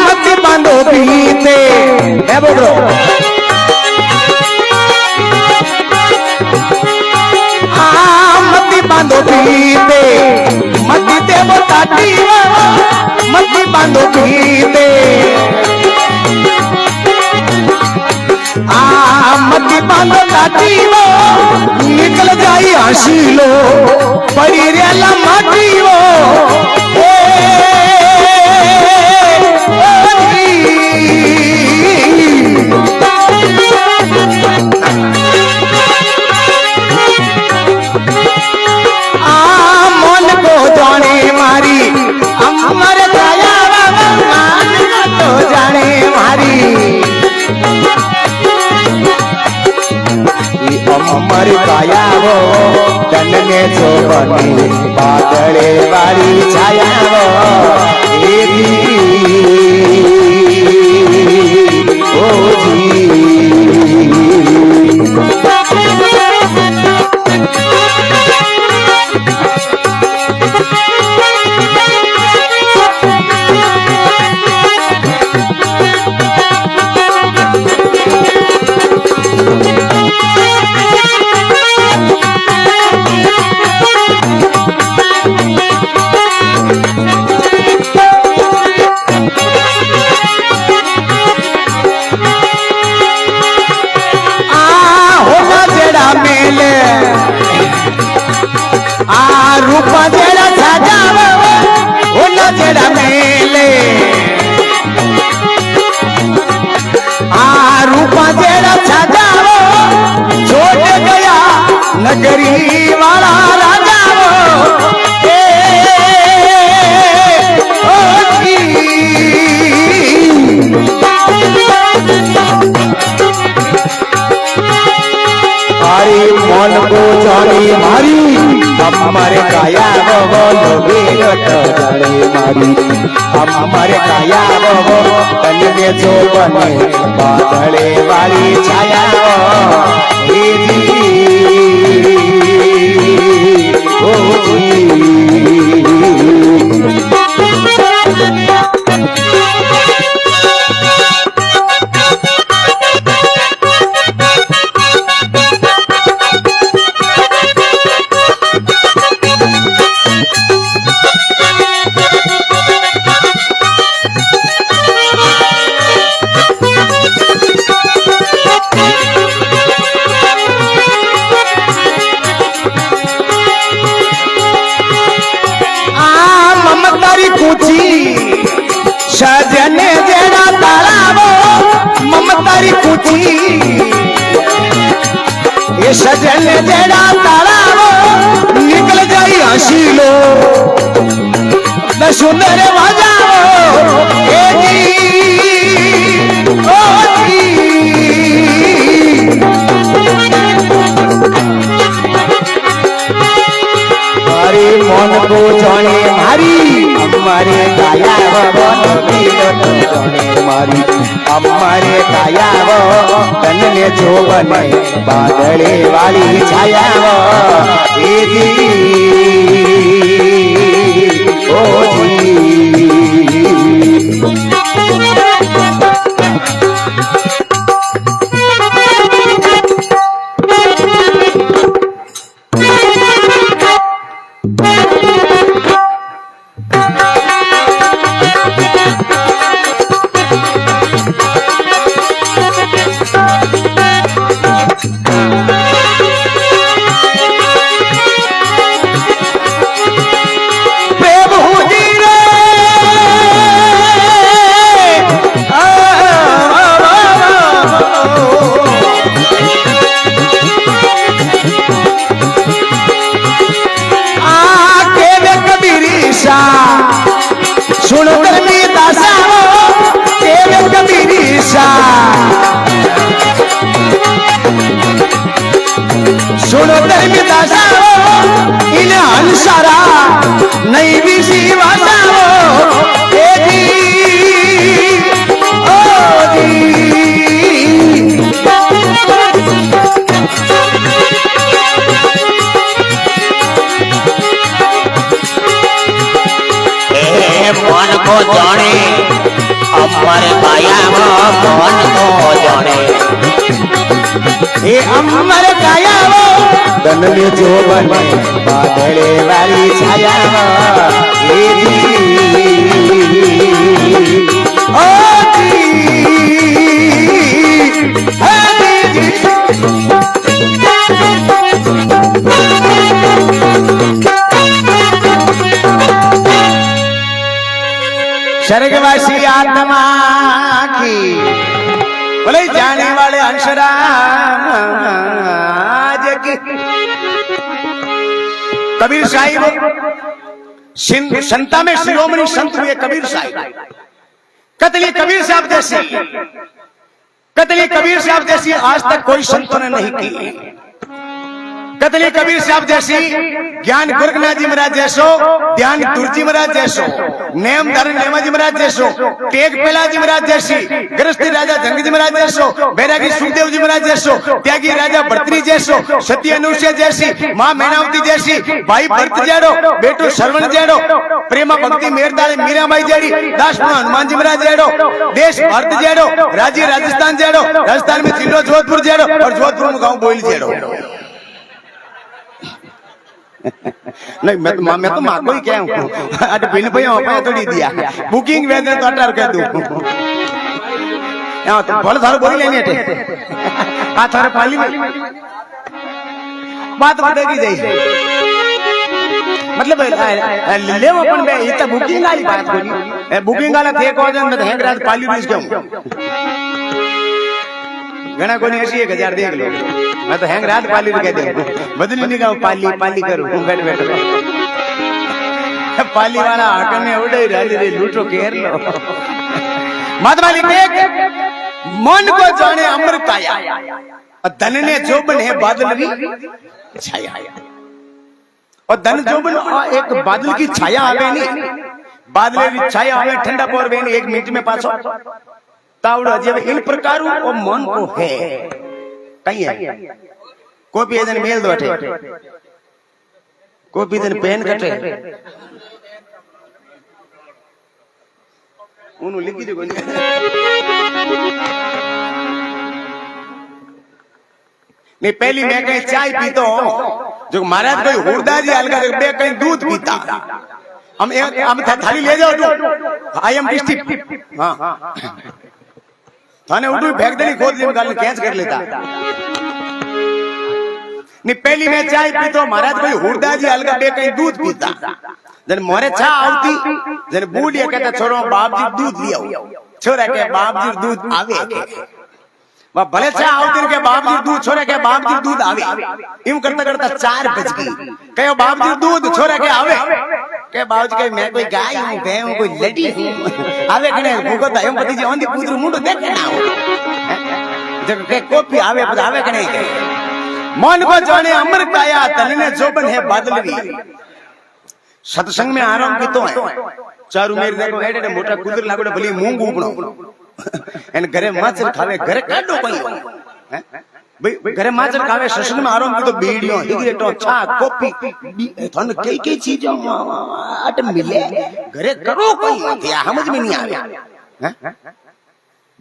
मत बांधो पीते है बोलो मत बांधो पीते मत देवो ताटी मत बांधो पीते मत बांधो ताटी वो निकल जाई हंसी लो बड़ी रेला माटी वो मन को जाने मारी अमर काया मन को जाने मारी। अमर काया वो तन्ने जो बनी बादले वाली छाया वो ओ जी। तो जाने मारी अमर काया वो तन में जो बने बादले वाली छाया हे जी ओ जी सजने जेड़ा तालाबो ममतारी कुची ये सजने जेड़ा तालाबो निकल जाई हंसी लो न सुंदर बजाओ ए जी ओ जी मारी मन को जाने मारी हमारे काया मारी हमारे काया तन में जो बने बादले वाली छाया ए जी ओ जी सुनो धर्मी दासा केवे कबीरी सा सुनो धर्मी दासा इन अनुसारा नई विसी भाषा ए जी ओ जी मन को जाने अमर काया मन को जाने ये अमर काया तन में जो बने बादले वाली छाया ये जी ओ जी स्वर्गवासी आत्मा की बोले जाने वाले अंशराज की कबीर साहिब संता में शिरोमणि संत हुए कबीर साहिब कतली कबीर साहब जैसी आज तक कोई संतों ने नहीं की कतली कबीर साहब जैसी ज्ञान गोरखनाथ जी महाराज जैसो ध्यान तुलसी महाराज जैसो नेम धरण नेमा जी महाराज जैसो टेक पेला जी महाराज जैसी गृहस्थी राजा जंग जी महाराज जैसो बैरागी सुखदेव जी महाराज जैसो त्यागी राजा भर्तरी जैसो सती अनुसुया जैसी माँ मैनावती जैसी भाई भरत जेड़ो बेटो श्रवण जेड़ो प्रेमा भक्ति मेरदारी मीराबाई जेड़ी दास हनुमान जी महाराज जेड़ो देश भारत जेड़ो राज्य राजस्थान जेड़ो राजस्थान में जिलो जोधपुर जेड़ो और जोधपुर में गाँव बोइल जेड़ो नहीं मैं तो माँ को ही क्या हूँ अरे बिन भाई थोड़ी दिया बुकिंग वेदन तो अटार कर दूँ यहाँ तो बोल थारो बोली लेनी है आ थारे पाली में बात बताई जाए मतलब ले अपन में इतना बुकिंग वाली बात कोनी बुकिंग वाला थे को जन में हैंग रात पाली बीस के हूँ घना कोनी ऐसी 1000 देख लो मैं तो हैंग रात पाली कह दे बदली नहीं कहूँ पाली करूँ बैठ पाली वाला आकर में उड़े रे लूटो घेर लो महात्मा लिखे मन को जाने अमृत आया धन ने जो बने बादल भी छाया और धन जोबन एक बादल की छाया आवे नहीं, बादल की छाया आवे ठंडा पर वे एक मिनट में पाछो तावड़ो जे इन प्रकार वो मन को है कहीं है कोई एजन मेल दोठे कोई दिन पेन कटे उनु लिखी दे नहीं पहली मैं कहीं चाय पीतो जो महाराज कोई हुरदा जी अलगा बे कहीं दूध पीता हम थाली ले जाओ तू आई एम डिस्ट्रिक्ट हां थाने उठू फेंक देनी खोद दी गाल कैच कर लेता नहीं पहली मैं चाय पीतो महाराज कोई हुरदा जी अलगा बे कहीं दूध पीता जन मोरे छा आवती जन बूढ़िया कहता छोरो बाप जी दूध लियो छोरा के बाप जी दूध आवे वा भले छा आवती के बाप जी दूध छोरा के बाप जी दूध आवे यूं करता करता 4 बज गई कहो बाप जी दूध छोरा के आवे के बाप जी के मैं कोई गाय हूं भैंस हूं कोई लड़ी हूं आवे कने भूगो तायो पति जी ओंदी पुत्र मुंडो देखे ना जब के कॉपी आवे बस आवे कने मन को जाने अमर काया तन ने जोबन है बादलवी सत्संग में आराम की तो है चारू मेरे देखो एडे मोटा कुदर लागोडे भली मूंग उपणो एन घरे माचर खावे घरे काडो पई हैं भाई घरे माचर खावे सत्संग में आराम की तो बीड़ियो सिगरेटो छा कॉफी थन कई चीजों अट मिले घरे करो कोई समझ में नहीं आवे हैं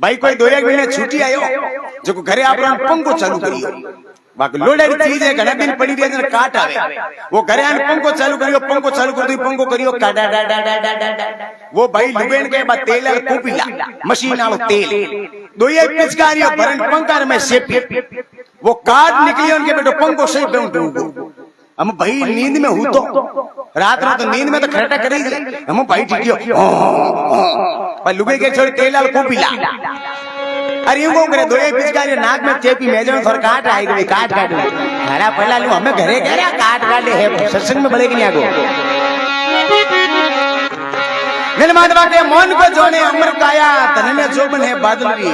भाई कोई 2-1 महीने छुट्टी आयो जो घरे आपन पंखो चालू करियो बाकी लोडेड चीज है घना दिन पड़ी रही काट आवे वो घरे आने पंखो चालू करियो पंखो करियो काडा डा डा डा डा डा वो भाई लुबेन के बाद तेल और कुपीला मशीन आलो तेल दो ये पिचकारियो भरन पंकार में सेपी वो काट निकलियो उनके बेटो पंखो सही पे हम भाई नींद में हूं तो रात रात नींद में तो खरटा करेगी हम भाई ठीकियो पर लुबे के छोड़ तेल और कुपीला अरे यूं करे 2-1 पिचकारी नाक में चेपी मेजो थोड़ा काट आई गई काट हरा पहला लू हमें घरे घरे काट है सत्संग में बड़े नहीं आगो निर्माता के मन को जोने अमर काया तन में जोबन है बादल की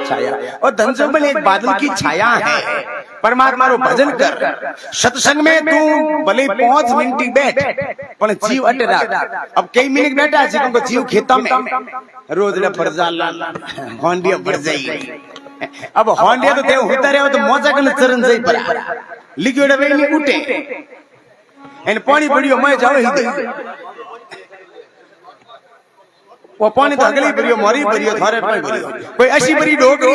छाया और धन जोबन एक बादल की छाया है परमात्मा रो भजन कर सत्संग में तू भले 5 मिनट बैठ पर जीव अटे राख अब कई मिनट बैठा है तुमको जीव खेता में रोज ने परजाला होंडिया भर जाई अब होंडिया तो ते होता रहे तो मौजा कन चरण जाई पर लिखियोडे वे नहीं उठे एन पानी पड़ियो मैं जावे ही दे वो पानी तो अगली पड़ियो मरी पड़ियो थारे पे पड़ियो कोई ऐसी बड़ी डोकरी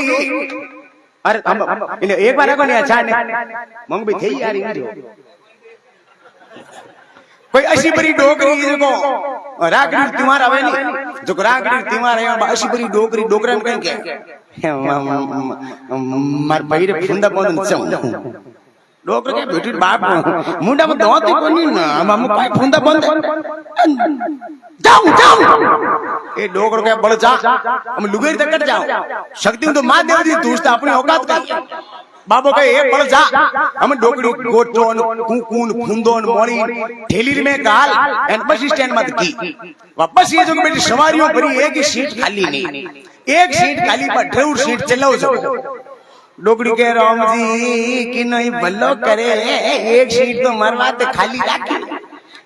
अरे हम एक बार को नहीं अच्छा ने मंग भी थई यार इन कोई ऐसी बड़ी डोकरी जो रागड़ी तुम्हारा आवे नहीं जो रागड़ी तुम्हारा है ऐसी बड़ी डोकरी डोकरन कहीं के मार बहिरे फुंदा बंद छ डोकर के बेटी बाप मुंडा में दोती कोनी ना हम काय फुंदा बंद जाऊं ए डोकर के बड़ जा हम लुगेर तक जाओ शक्ति तो मां देव दी दूसता अपनी औकात का बाबो के एक बड़ जा हम डोकड़ी गोटोन कुकून फुंदोन मोरी ठेली में गाल एंड बस स्टैंड मत की वापस ये जो बेटी सवारियों भरी एक ही सीट खाली नहीं एक सीट खाली पर ड्राइवर सीट चलाओ जो डोकड़ी के राम जी कि नहीं भलो करे एक सीट तो मरवाते खाली राखी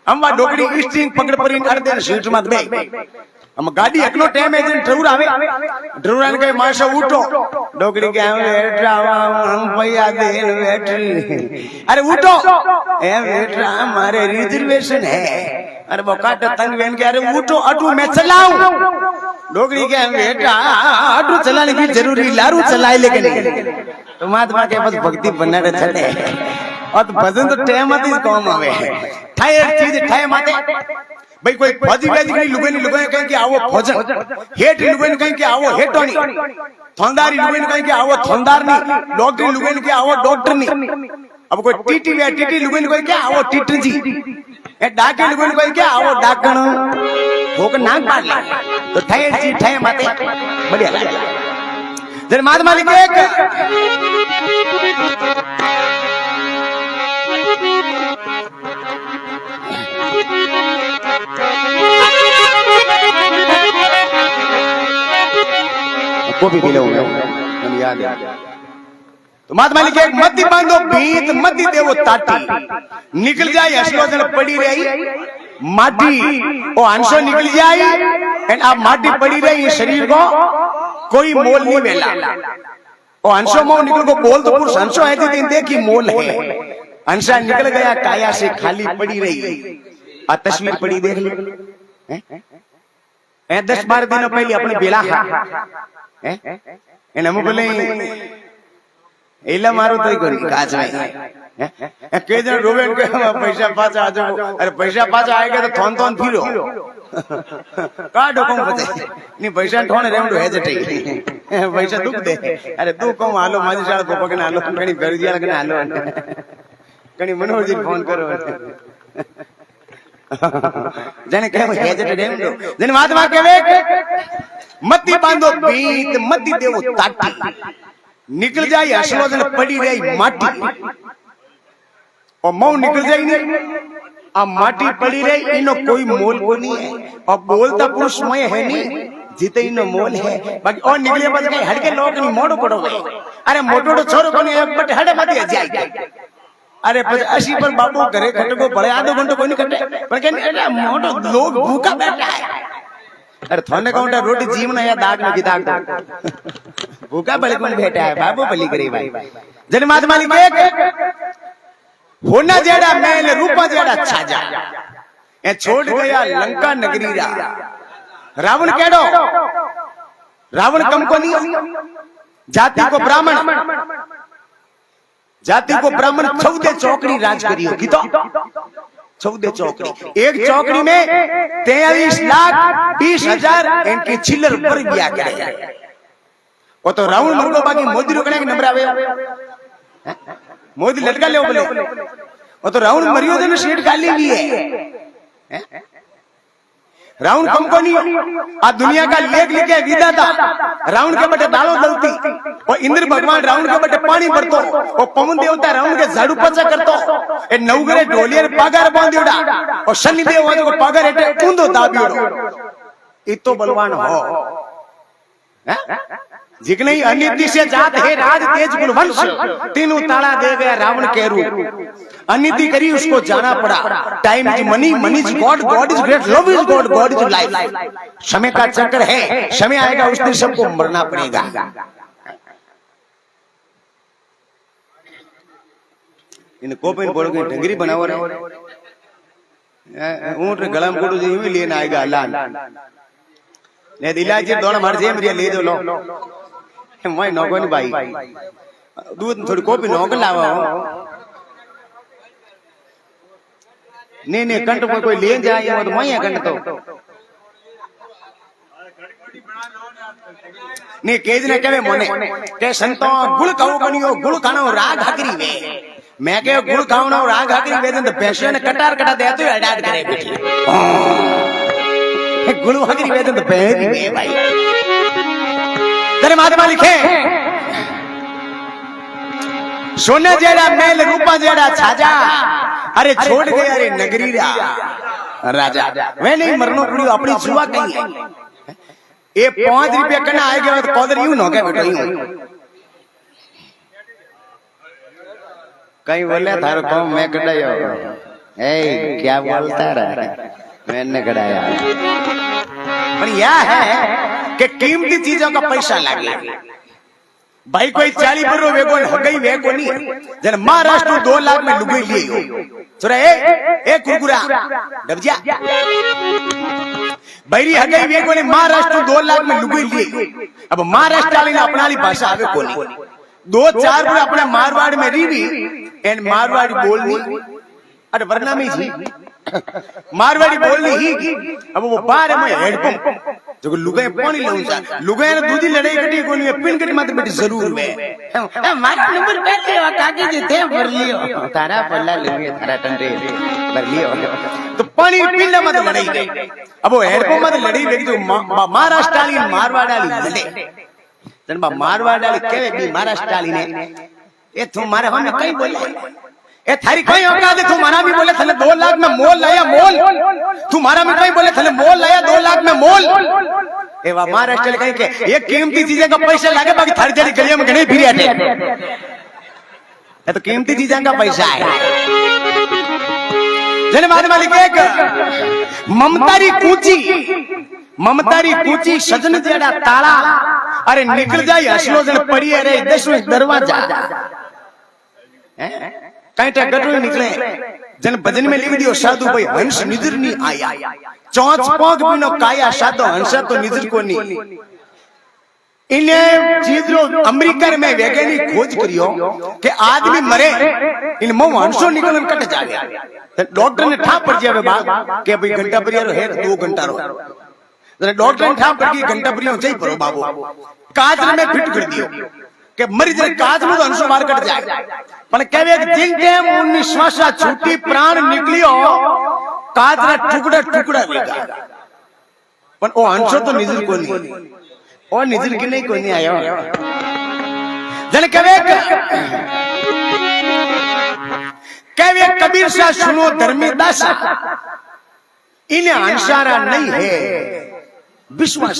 हम वा डोकड़ी स्ट्रिंग पकड़ पर कर दे सीट मत बे हम गाड़ी अगलो टाइम एजेंट ड्राइवर आवे ड्राइवर आने के माशा उठो डोकड़ी के हम बेटा हम भैया देन बैटरी अरे उठो ए बेटा हमारे रिजर्वेशन है अरे वो काट तंग वेन के अरे उठो अटू मैं चलाऊं डोकड़ी के बेटा अटू चलाने की जरूरी लारू चलाए लेकिन तो महात्मा के पास भक्ति बनना चले और भजन तो टाइम मत कम आवे ठाए चीज ठाए माते भाई कोई फौजी वेजी नहीं लुगने कहीं के आवो फौजन हेट लुगने कहीं के आवो हेटोनी थंदारी लुगने कहीं के आवो थंदार नहीं डॉक्टर लुगने के आवो डॉक्टर नहीं अब कोई टीटी वे टीटी लुगने कोई के आवो टीटी जी ए डाके लुगने कोई के आवो डाकण भोक नाक पाड़ ले तो ठाए चीज ठाए माते बढ़िया जन महात्मा लिखे एक को भी मिले होंगे याद है तो महात्मा लिखे मती बांधो भीत मती देवो ताटी निकल जाए असलो जन पड़ी रही माटी वो अंशो निकल जाए एंड आप माटी पड़ी रही शरीर को कोई मोल नहीं वेला और अंशों में निकल को बोल तो पुरुष अंशों है दिन देखी मोल है अंशा निकल गया काया से खाली पड़ी रही आ तस्वीर पड़ी देख ली 10-12 दिनों पहले अपने बेला हम बोले एला मारो तो कोई काज नहीं के जन रोवे के पैसा पाछा आ जाओ अरे पैसा पाछा आएगा तो थोन थोन फिरो का डोकम बचे नहीं पैसा ठोने रेमडो है जटे पैसा दुख दे अरे तू कम हालो माजी शाळ पोपा के हालो कणी बेरजिया के हालो कणी मनोहर जी फोन करो जने कहे है जटे रेमडो जने महात्मा कहवे मती बांधो भीत मती देवो ताटी निकल जाए असलो जन पड़ी रही माटी और मऊ निकल जाए नहीं अब माटी पड़ी रही इनो कोई मोल को नहीं है और बोलता पुरुष मैं है नहीं जीते इनो मोल है बाकी और निकले बस कहीं हड़के लोग नहीं मोड़ो पड़ो अरे मोटो छोरो को नहीं एक बटे हड़े मत जाए अरे પછી 80 पर बाबू घरे खटको बड़े आधो घंटो कोई नहीं कटे पर के मोटो लोग भूखा बैठा है अरे थोने काउंटा रोटी जीवन या दाग में दाग भूखा बड़े कौन बैठा है बाबू बली करे भाई जन महात्मा लिखे होना जेड़ा मेल रूपा जेड़ा छाजा ए छोड़ गया लंका नगरी रा रावण केड़ो रावण कम को नहीं जाति को ब्राह्मण जाति को ब्राह्मण 14 चौकड़ी राज करी होगी तो 14 चौकड़ी एक चौकड़ी में 23,20,000 इनके चिल्लर पर बिया करे वो तो रावण मरलो बाकी मोदी रोकने के नंबर आवे मोदी लटका ले बोले वो तो रावण मरियो तो सीट खाली भी है रावण कम को नहीं आ दुनिया का लेख लिखे विधाता रावण के बटे दालो दलती और इंद्र भगवान रावण के बटे पानी भरतो और पवन देवता रावण के झाड़ू पचा करतो ए नवगरे ढोलियर पगार बांधियोड़ा और शनि देव वाजो को पगार एटे ऊंधो दाबियोड़ो इतो बलवान हो जिकने अनिति से जात है राज तेज कुलवंश तीनों ताला दे गया रावण के रूप अनिति करी उसको जाना पड़ा time is money money is God God is great love is God God is life समय का चक्कर है समय आएगा उस दिन सबको मरना पड़ेगा इन कोपिन बोल के ढंगरी बनाओ रे ऊंट गला में कोडू जी भी लेना आएगा लाल ने दिलाजी दोना मार जे मेरी ले दो लो मैं नौगन भाई दूध थोड़ी कॉपी नौगन लावा नहीं कंट कोई ले जाए तो मैं कंट तो नहीं केज ने कहवे मोने के संतो गुड़ खाओ बनियो गुड़ खानो राग हकरी में मैं के गुड़ खाओ राग हकरी वेदन तो पैसे ने कटार कटा दे तो अडाट करे बेटी गुड़ हकरी वेदन तो बहरी में भाई तेरे महात्मा लिखे सोने जेड़ा मेल रूपा जेड़ा छाजा अरे छोड़ गए अरे नगरी राजा वे नहीं मरनो पड़ी अपनी जुआ कहीं है ये 5 रुपया करना आएगा तो कौदर यूं न के बेटा यूं कहीं बोले थारो कौन मैं कटायो ए क्या बोलता रहा मैंने कटाया पर यह है कि कीमती चीजों का पैसा लगे भाई कोई 40 बरो वेगो हगई वेगो नहीं जन महाराष्ट्र 2 लाख में लुगाई लिए छोरा ए कुरकुरा डबजा बैरी हगई वेगो ने महाराष्ट्र 2 लाख में लुगाई लिए अब महाराष्ट्र वाले ने अपना ली भाषा आवे कोनी 2-4 बुढ़े अपने मारवाड़ में रीवी एंड मारवाड़ी बोलनी अरे वरना में जी मारवाड़ी बोलनी ही अब वो बाहर में हेडपंप जो लुगाई पानी लऊंसा लुगाई ने दूधी लड़ाई कटी कोनी में पिन कटी माते बेटी जरूर में मारा नंबर पहले वा काके जी थे भर लियो तारा पल्ला लेंगे तारा टंडे भर लियो तो पानी पिल्ला मत लड़ाई गई अब वो हेडपंप मत लड़ी गई तो महाराष्ट्र वाली मारवाड़ वाली लड़े तन मारवाड़ वाली केवे की महाराष्ट्र वाली ने ए तुम्हारे हम कहीं बोले ए थारी कोई औकात है तुम्हारा भी बोले थले 2 लाख में मोल लाया मोल तुम्हारा भी कोई बोले थले मोल लाया 2 लाख में मोल ए वा महाराष्ट्र कहीं के ये कीमती चीजें का पैसा लागे बाकी थारी थारी गलियों में घने फिर आते ये तो कीमती चीजा का पैसा है। जने बाद मालिक एक ममतारी कूची सजन जेड़ा ताला अरे निकल जाए असलो जन पड़ी अरे 10वें दरवाजा कहीं गटरो निकले जन भजन में लिख दियो साधु भाई हंस निजर नहीं आया चौंच पोंक बिनो काया साधु हंसा तो निजर को नहीं। इन्हें चीज अमेरिका में वैज्ञानिक खोज करियो कि आदमी मरे इन मुंह हंसो निकल कट जावे तो डॉक्टर ने ठा पड़ जावे बात कि भाई घंटा परियारो है 2 घंटा रो डॉक्टर ने ठा पड़ गई घंटा परियारो चाहिए परो बाबू काज में फिट कर दियो कि मरी जाए काज में तो हंसो मार कट जाए पर कहवे जिन टाइम उन्नी श्वासा छूटी प्राण निकलियो काज ना टुकड़ा टुकड़ा वेगा पर ओ हंसो तो निजर को नहीं और निजर की नहीं कोई नहीं आयो जन कहवे कबीर सा सुनो धर्मी दासा इन्हें अंसारा नहीं है विश्वास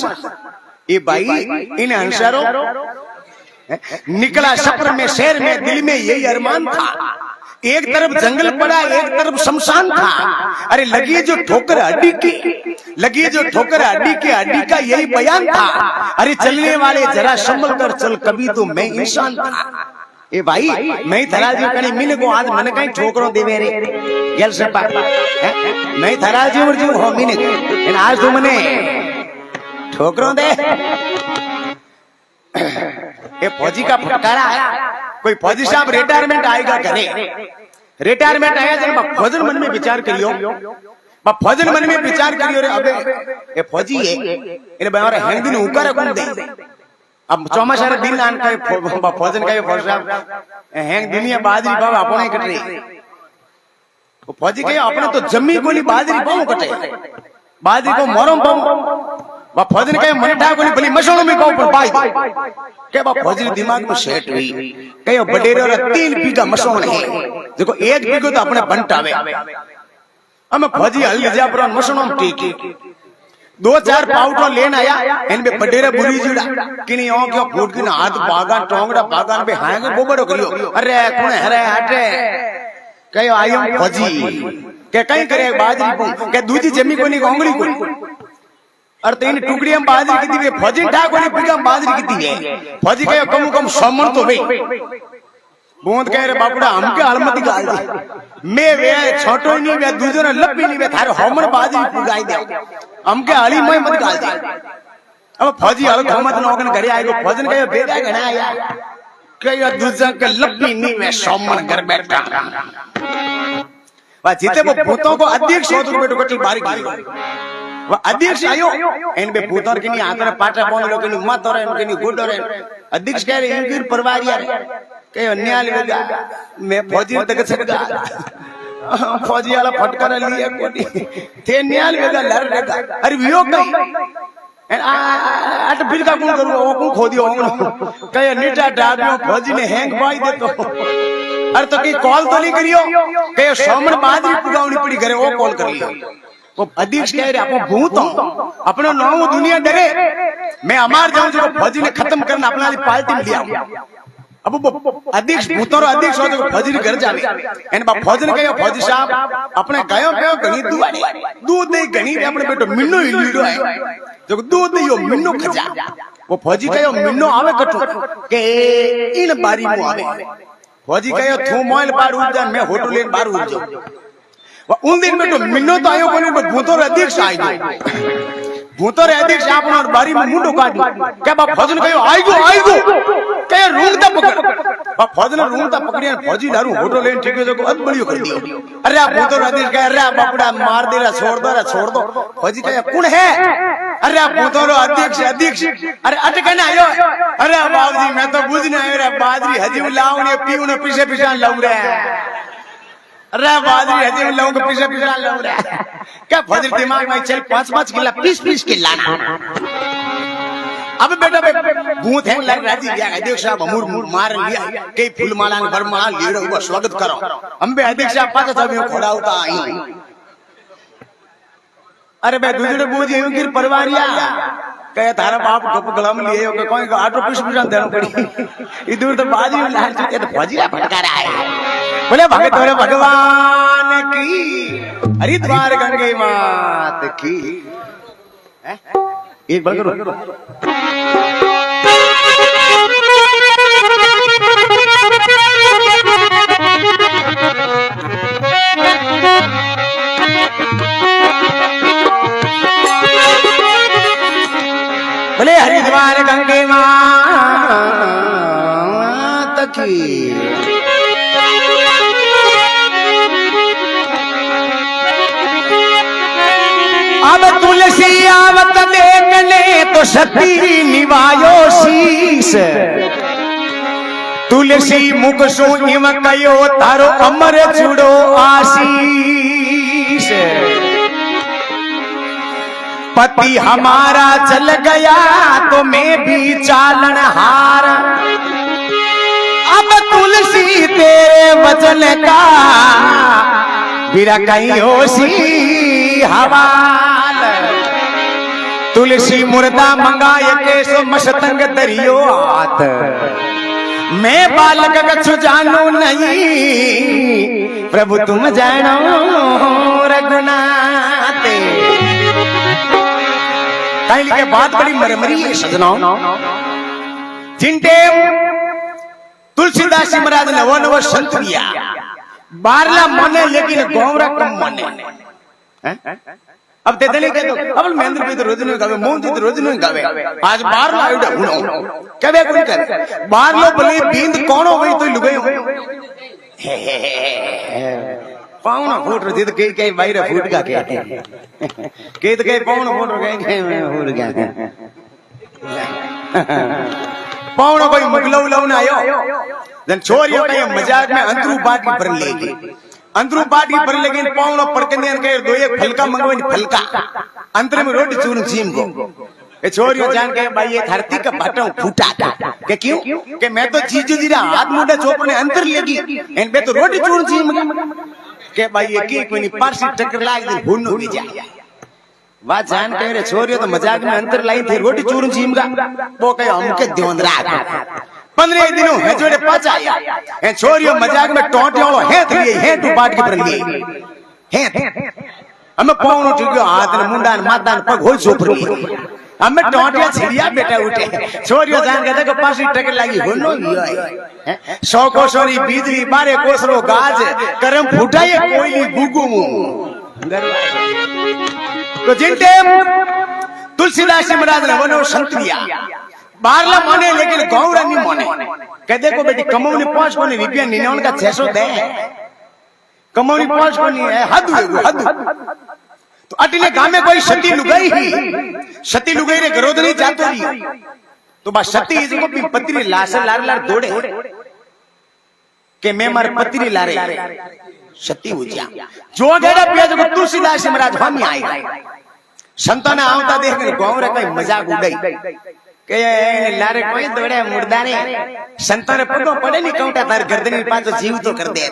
ये भाई इन्हें अंसारो निकला सफर में शहर में दिल में यही अरमान था एक तरफ जंगल पड़ा एक तरफ शमशान था अरे लगी जो ठोकर हड्डी का यही बयान था अरे चलने वाले जरा संभल कर चल कभी तो मैं इंसान था ए भाई मैं थराजी कणी मिल को आज मन कहीं ठोकरो देवे रे गेल सपा मैं थराजी और जो हो मिने इन आज तो मने ठोकरो दे ये फौजी का फटकारा आया कोई फौजी साहब रिटायरमेंट आएगा घरे रिटायरमेंट आया जब फौजन मन में विचार करियो फौजन मन में विचार करियो रे अबे ये फौजी है इने बारे हैंग दिन उकर कौन दे अब चौमासा रे दिन आन का फौजन का फौज साहब हैंग दुनिया बाजरी पाव अपने कटरे तो फौजी कहे अपने तो जम्मी गोली बाजरी पाव कटे बाजरी को मोरम पाव बा फौजन कहे मनठा गोली भली मसोलो में पाव पर पाई के बा फौजी दिमाग में सेट हुई कहे बडेरो रे 3 बीघा मसोण है देखो 1 बीघो तो अपने बंटावे हम फौजी हल जा पर मसोणो ठीक 2-4 पाउटो लेन आया इन पे बडेरे बुरी जुड़ा किनी ओ क्यों फूट की हाथ बागा टोंगड़ा बागा पे हाएगे बोबड़ो करियो अरे कौन हरे हटे कयो आयो फौजी के कहीं करे बाजरी को के दूजी जमी कोनी गोंगली को और 3 टुकड़ी हम बाजरी की दी फौजी ठा कोनी बिगा बाजरी की दी है फौजी कयो कम कम समण तो वे बूंद कह रे बापुड़ा हमके हलमती गाल दे मैं वे छोटो नहीं वे दूजो ने लपी नहीं वे थारे हमर बाजरी पुगाई दे हमके हली मई मत गाल दे अब फौजी हल घमत नौकन घरे आएगो फौजन कहे बेटा घना आया कयो दूजा के लपी नहीं वे सोमन घर बैठा वा जीते वो भूतों को अध्यक्ष हो तो बेटो कटल बारी की वो अध्यक्ष आयो इन बे भूतों के नहीं आकर पाटा बोन लो के नहीं मत और इनके नहीं गुड और अध्यक्ष कह रहे इनकी परवार यार कयो न्याल वेगा मैं फौजी तक सगा फौजी वाला फटकार लिए कोनी थे न्याल वेगा लड़ रेगा अरे वियो कई अट बिल का कौन करू ओ को खो दियो कयो नीटा डाबियो फौजी ने हैंग बाई दे तो अरे तो की कॉल तो नहीं करियो कयो सोमन बाजरी पुगावनी पड़ी घरे ओ कॉल कर लियो वो अध्यक्ष कह रहे आपको भूत अपनो नाम दुनिया डरे मैं अमार जाऊं जो फौजी ने खत्म करना अपना पार्टी में लिया अब अध्यक्ष भूतों अध्यक्ष हो तो फौजी घर जावे एन बा फौजी ने कहो फौजी साहब अपने गयो कयो घणी दूध दे घणी अपने बेटो मिन्नो ही लीडो है जो दूध दियो मिन्नो खजा वो फौजी कहो मिन्नो आवे कटो के इन बारी मु आवे फौजी कहो थू मोइल बार उड़ जा मैं होटल लेन बार उड़ जाऊं उन दिन में तो मिन्नो तो आयो कोनी पर भूतों अध्यक्ष आई भूतों अध्यक्ष आपन और बारी में मुंडो काट क्या बा फौजन कहो आईगो कहे रूंगता पकड़ बा फौजन रूंगता पकड़िया फौजी दारू होटल लेन ठीक है जो अद बलियो कर दियो अरे भूतों अध्यक्ष कहे अरे बापड़ा मार देला छोड़ दो फौजी कहे कौन है अरे भूतों अध्यक्ष अरे अट कहना आयो अरे बाबूजी मैं तो बुझने आयो रे बाजरी हजी लाऊं ने पीऊं ने पीछे लाऊं रे अरे बाजरी हजी लोगों के पीछे लग रहा है क्या फौजी दिमाग में चल 5-5 किला पीस के लाना अब बेटा भूत है लग राजी गया अध्यक्ष साहब अमूर मार लिया कई फूल माला बरमाला लीड़ो को स्वागत करो हम बे अध्यक्ष साहब पाछा सब खोड़ा होता आई अरे बे दूसरे बूझी गिर परवारिया कहे थारा बाप गप गलम लिए के कोई आटो पीस पीस देनो पड़ी इधर तो बाजी में लाल चुके तो भजिया फटका रहा है बोले भगत बोले भगवान की हरिद्वार गंगे मात की एक बार करो बोले हरिद्वार गंगे मात की अब तुलसी आवत देखने तो सती निवायो शीस तुलसी मुख सु इम कयो तारो अमर जुड़ो आशीष पति हमारा चल गया तो मैं भी चालन हार अब तुलसी तेरे वचन का बिरा कहीं होशी हवाल तुलसी मुर्दा मंगाय के सो मस्तंग दरियो आत मैं बालक कछु जानू नहीं प्रभु तुम जानो रघुनाथ कहीं लिखे बात बड़ी मरमरी है सजनाओ जिनटे तुलसीदास महाराज ने वो नव संत दिया बारला मने लेकिन गौरा कम मने अब देते नहीं कहते अब महेंद्र पे तो रोज नहीं गावे मोहन जी तो रोज नहीं गावे आज बारला आयुडा हुनो कबे कोई कर बारलो भले बींद कौन हो गई तो लुगाई हो पाउना फूट रही तो कई बाहर फूट का कहते हैं कई तो कई पाउना फूट गए मैं फूट गया पाउना कोई मुगलव लव ना आयो जन छोरियों का ये मजाक में अंदरू बाटी भर लेगी अंदरू बाटी भर लेकिन पाउना पड़कने के दो एक फलका मंगवे फलका अंतर में रोटी चून चीम को ये छोरियों जान के भाई ये धरती का बटन फूटा के क्यों कि मैं तो जीजू जीरा हाथ मुंडा चोपने अंतर लेगी इन पे तो रोटी चून चीम के भाई ये की कोई पारसी टक्कर लाग दिन भूनो भी जा बात जान के रे छोरियों तो मजाक में अंतर लाई थी रोटी चूरन चीमगा वो कहे हमके देवंदरा 15 दिनों है जोड़े पाचा ए छोरियों मजाक में टोटे वालो है थी है टू बाट के पर लिए है हमें पाउनो ठियो हाथ ने मुंडा ने माथा ने पग होल सोपर लिए हमें टोटे छिड़िया बेटा उठे छोरियों जान के देखो पारसी टक्कर लागी होनो है 100 कोसोरी बिजली 12 कोसरो गाज करम फुटाए कोयली गुगु तो जिन टाइम तुलसीदास महाराज ने वनो संत दिया बारला माने लेकिन गौरा नहीं माने कह देखो बेटी कमौनी 5 को नहीं रुपया 99 का 600 दे कमौनी 5 को नहीं है हद तो अटले गांव में कोई सती लुगाई रे गरोद नहीं जातो रही तो बस सती इसको भी पत्री लाश लार दौड़े के मैं मार पत्री लारे सती हो जा जो गेड़ा पिया जो तुलसीदास महाराज हम आए संतान आवता देख के गांव रे कई मजाक उड़ाई के लारे कोई दौड़े मुर्दा ने संतान पगो पड़े नहीं कौटा तार गर्दन में पाछो जीव तो कर दे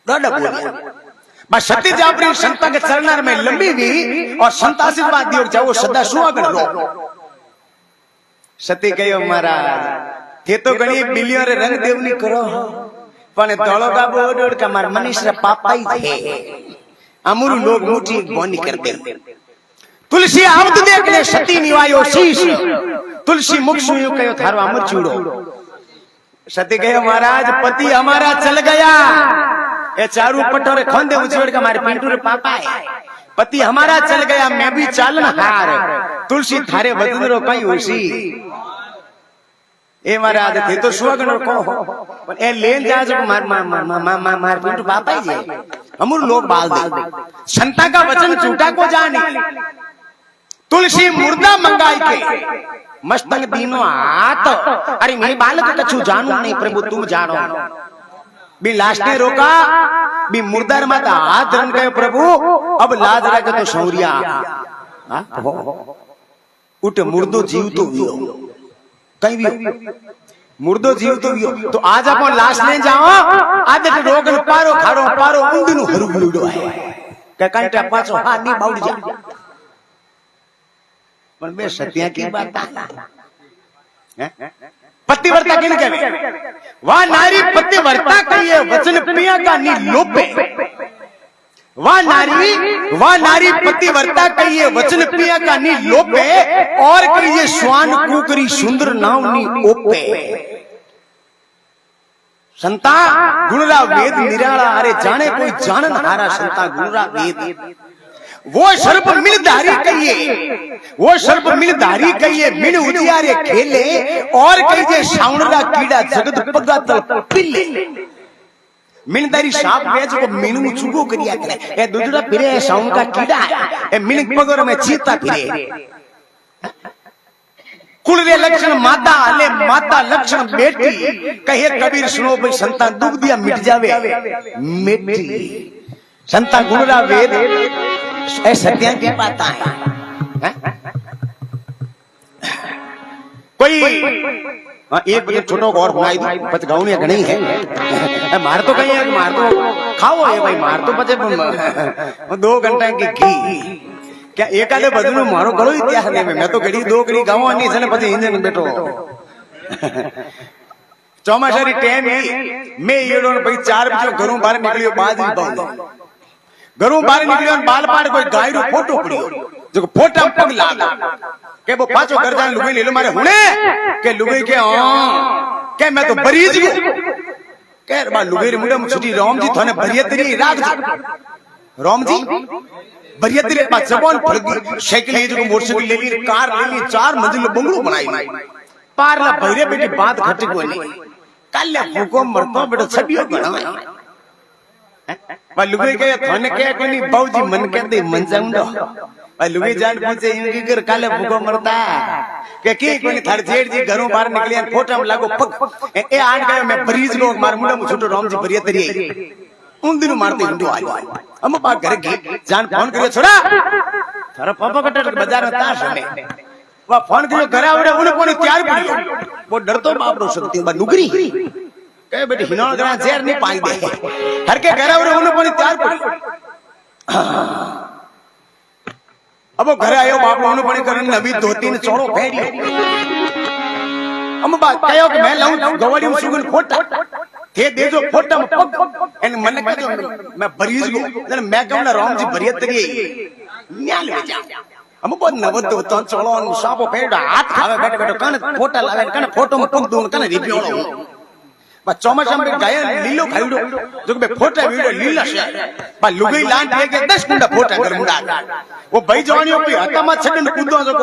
गड बोल बस सती जापरी संता के चरणर में लंबी भी और संत आशीर्वाद दियो जाओ सदा सुहागण रो सती कहो महाराज ते तो गणी बिलियों रे रंग देवनी करो पण दळो का बोडोड का मार मनीष रे पापा ही थे अमरु लोग मुठी बोनी कर दे तुलसी आवत देख ले सती निवायो शीश तुलसी मुख सुयो कयो थारो अमर चूड़ो सती कहे महाराज पति हमारा चल गया ये चारू पटोरे खंदे उछोड़ के मारे पिंटू रे पापा है पति हमारा चल गया मैं भी चालन हार तुलसी थारे बदन रो कई होसी ए महाराज थे तो सुहागण को पण ए लेन जा जो मार पिंटू पापा ही जे हमर लोग बाल दे संता का वचन झूठा को जाने तुलसी मुर्दा मंगाई के मस्तंग दीनो हाथ अरे मेरे बालक कछु जानू नहीं प्रभु तुम जानो भी लास्ट ने रोका भी मुर्दार माता हाथ धरन गए प्रभु अब लाज रखे तो शौर्या उठ मुर्दो जीव तो कहीं भी मुर्दो जीव तो तो आज अपन लाश ले जाओ आज रोगन पारो खारो पारो उंदिनु हरू गुडो है के कंटा पाछो हा नी बाउडी जा पर मैं सत्या की बात पतिव्रता किन कहे वह नारी पतिव्रता कहिए वचन पिया का नी लोपे वह नारी पतिव्रता कहिए वचन पिया का नी लोपे और कहिए स्वान कुकरी सुंदर नाव नी ओपे संता गुणरा वेद निराला अरे जाने कोई जानन हारा संता गुणरा वेद वो सर्प मिलधारी कहिए मिन उजियारे खेले और कहिए सावणरा कीड़ा जगत पगातल पिले मिनदारी साप में जो मिनु चुगो करिया करे ए दुदड़ा फिरे साउन का कीड़ा ए मिन पगोर में चीता फिरे कुल रे लक्षण माता अले माता लक्षण बेटी कहे कबीर सुनो भाई संतान दुख दिया मिट जावे मिटी संता गुणरा वेद ए सत्या की बात है कोई एक बजे छोटो और बनाई दो पच गाँव ने घनी है मार तो कहीं है मार तो खाओ है भाई मार तो बचे 2 घंटा की घी क्या एक आधे बदलू मारो गलो इतिहास में मैं तो घड़ी 2 घड़ी गाँव आनी से पचे इंजन बैठो चौमासारी टाइम मैं ये भाई 4 बजे घरों बाहर निकलियो बाद घरों बाहर निकलियो बाल पाड़ कोई गाय रो फोटो पड़ियो जो फोटा पग ला के वो पांचों घर जान लुगाई ले लो मारे हुने के लुगाई के के मैं तो बरीज गयो के बा लुगाई मुंडा छुटी राम जी थाने बरियतरी राख राम जी बरियतरी पा जबान फड़गी साइकिल ले जो मोटरसाइकिल ले ली कार ले ली 4 मंजिल बंगलो बनाई पारला भैरे बेटी बात घट कोनी कल भूको मरतो बेटा छबियो गणा बा लुगाई के थाने के कोनी बाऊजी मन के दे मन जाऊंडो लुगी जान पूछे इनकी कर काले भूखो मरता के की कोनी थार जेठ जी घरों बाहर निकलिया फोटा में लागो पग ए आन गयो मैं बरीज लोग मार मुंडा में छोटो राम जी बरियतरी उन दिनों मारते हिंदू आयो हम बा घर के जान फोन करियो छोड़ा थारा पापा कटर बाजार में ताश है वा फोन करियो घर आवड़े उन कोनी तैयार पड़ियो वो डरतो बाप रो सकती बा नुगरी के बेटी हिनोल गरा जेर नहीं पाई दे हर के घर आवड़े उन कोनी तैयार पड़ियो अब घर आयो बाप उन्होंने पड़े करने अभी 2-3 चौड़ो फेरियो हम बात कहो कि मैं लाऊं गवाड़ी में सुगन फोटा थे दे जो फोटा में पग एन मन का जो मैं बरीज गो जन मैं कहूं ना राम जी बरियतरी न्याल में जा हम बहुत नवद तो चौड़ो सापो फेड़ हाथ खावे बैठे बैठे कने फोटा लावे कने फोटो में पग दूं कने रिपियो बा चौमासा में गाया लीलो खाइडो जो बे फोटा वीडियो लीला से बा लुगई लान दे के 10 कुंडा फोटा कर मुंडा वो भाई जवानियों पे हतामा छडन कूदो जो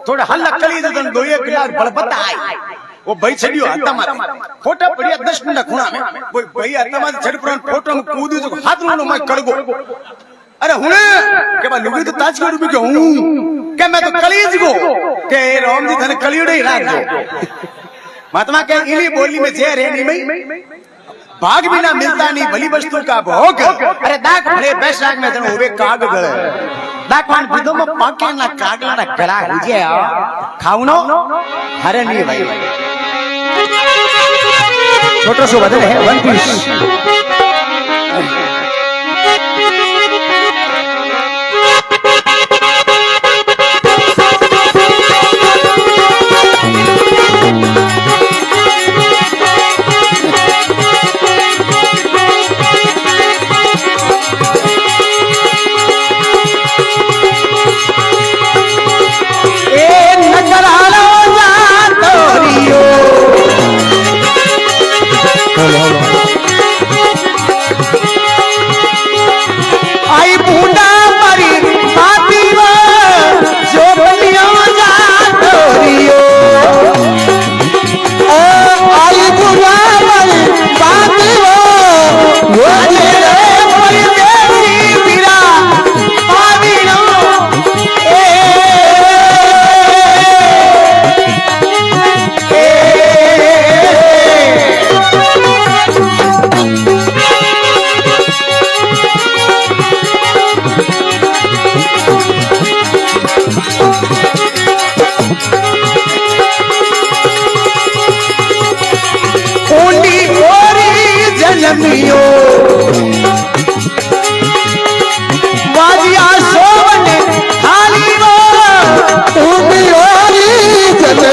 थोड़ा हल्ला कली जन 2-1 गिलास बड़बता आई वो भाई छडियो हतामा फोटा पड़िया 10 कुंडा खुणा में वो भाई हतामा छड पुरान फोटो में कूदी जो हाथ लो मैं कड़गो अरे हुने के बा लुगई तो ताज कर भी के हूं के मैं तो कलीज गो के राम जी थने कलियोड़े राख दो महात्मा के इली बोली में जय रहनी में भाग भी ना मिलता नहीं भली वस्तु का भोग अरे दाग भले बैसाख में जन होवे काग गले दाग पान विदो में पाके ना कागला ना गला हुजे खाउनो हरे नहीं भाई छोटो सो बदल है 1 पीस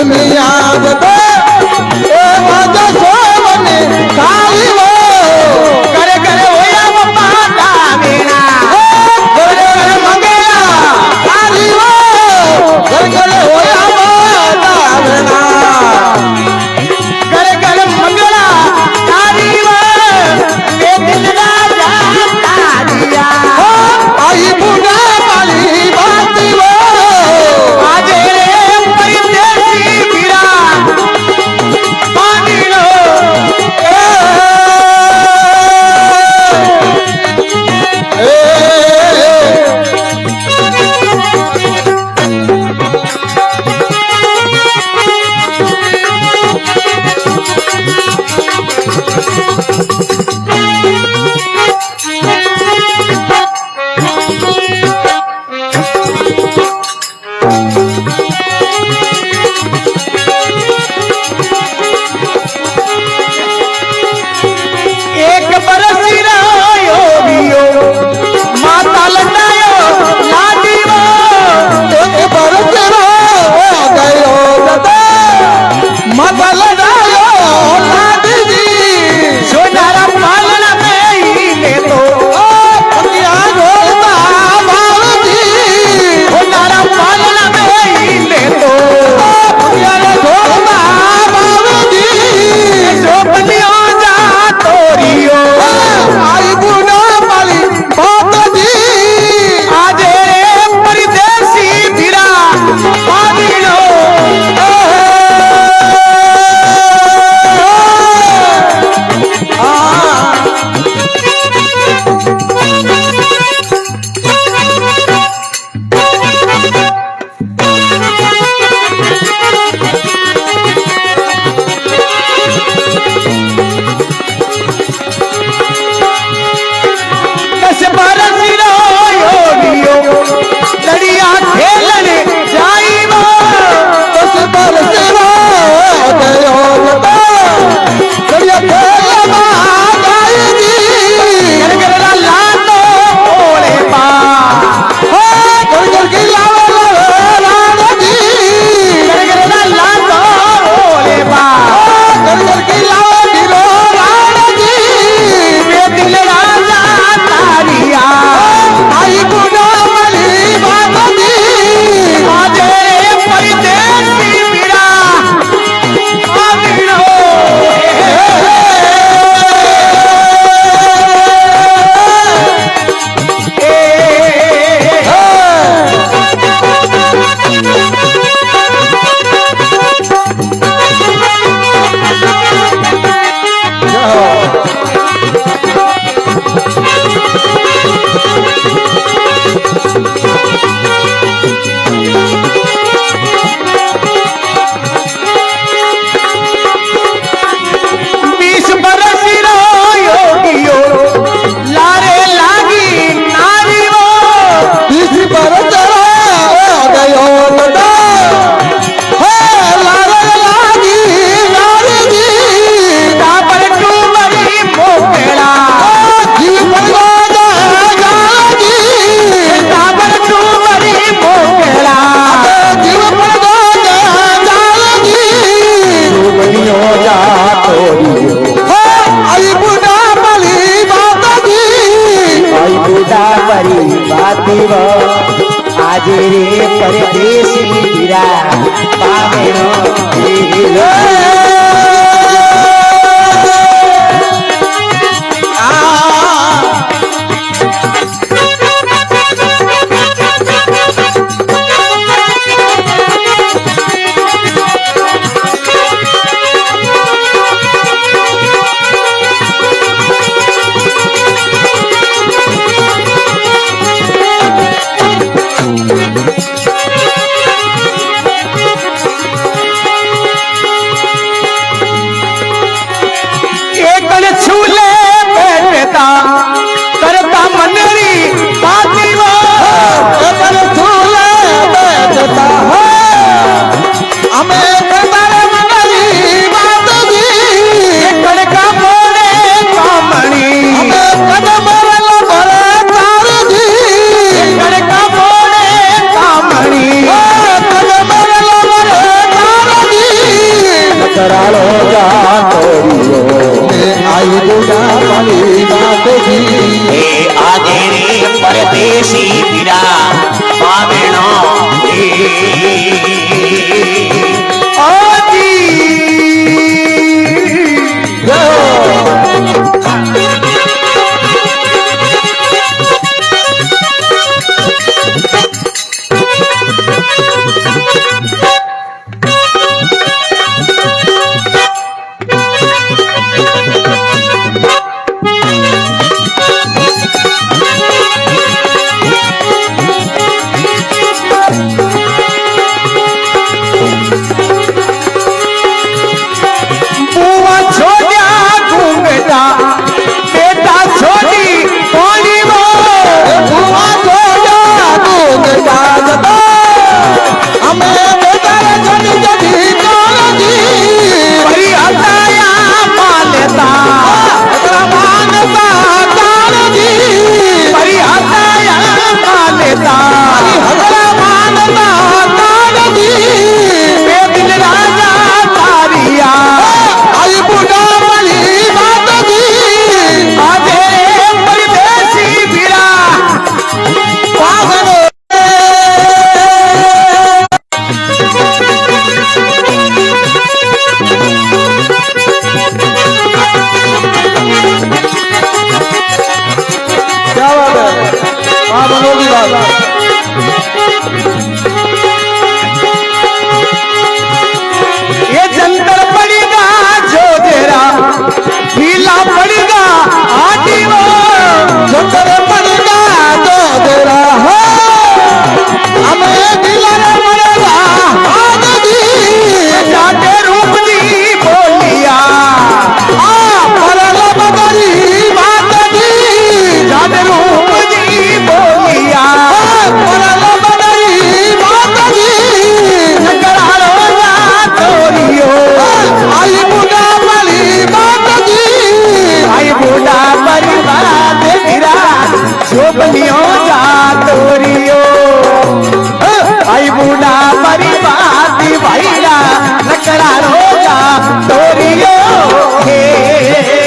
मिया बता ए वाजा सोवने काली वो करे करे होया वो पाटा मेरा करे करे मंगेला काली वो करे करे होया वादा मेरा करे करे मंगला तारी वो ये दिल ना जाता दिया आई बुना काली बाती वो आजे रे परदेसी गिरा पानी लो मारी बाती भाईला नकरा रोजा तोरियो हे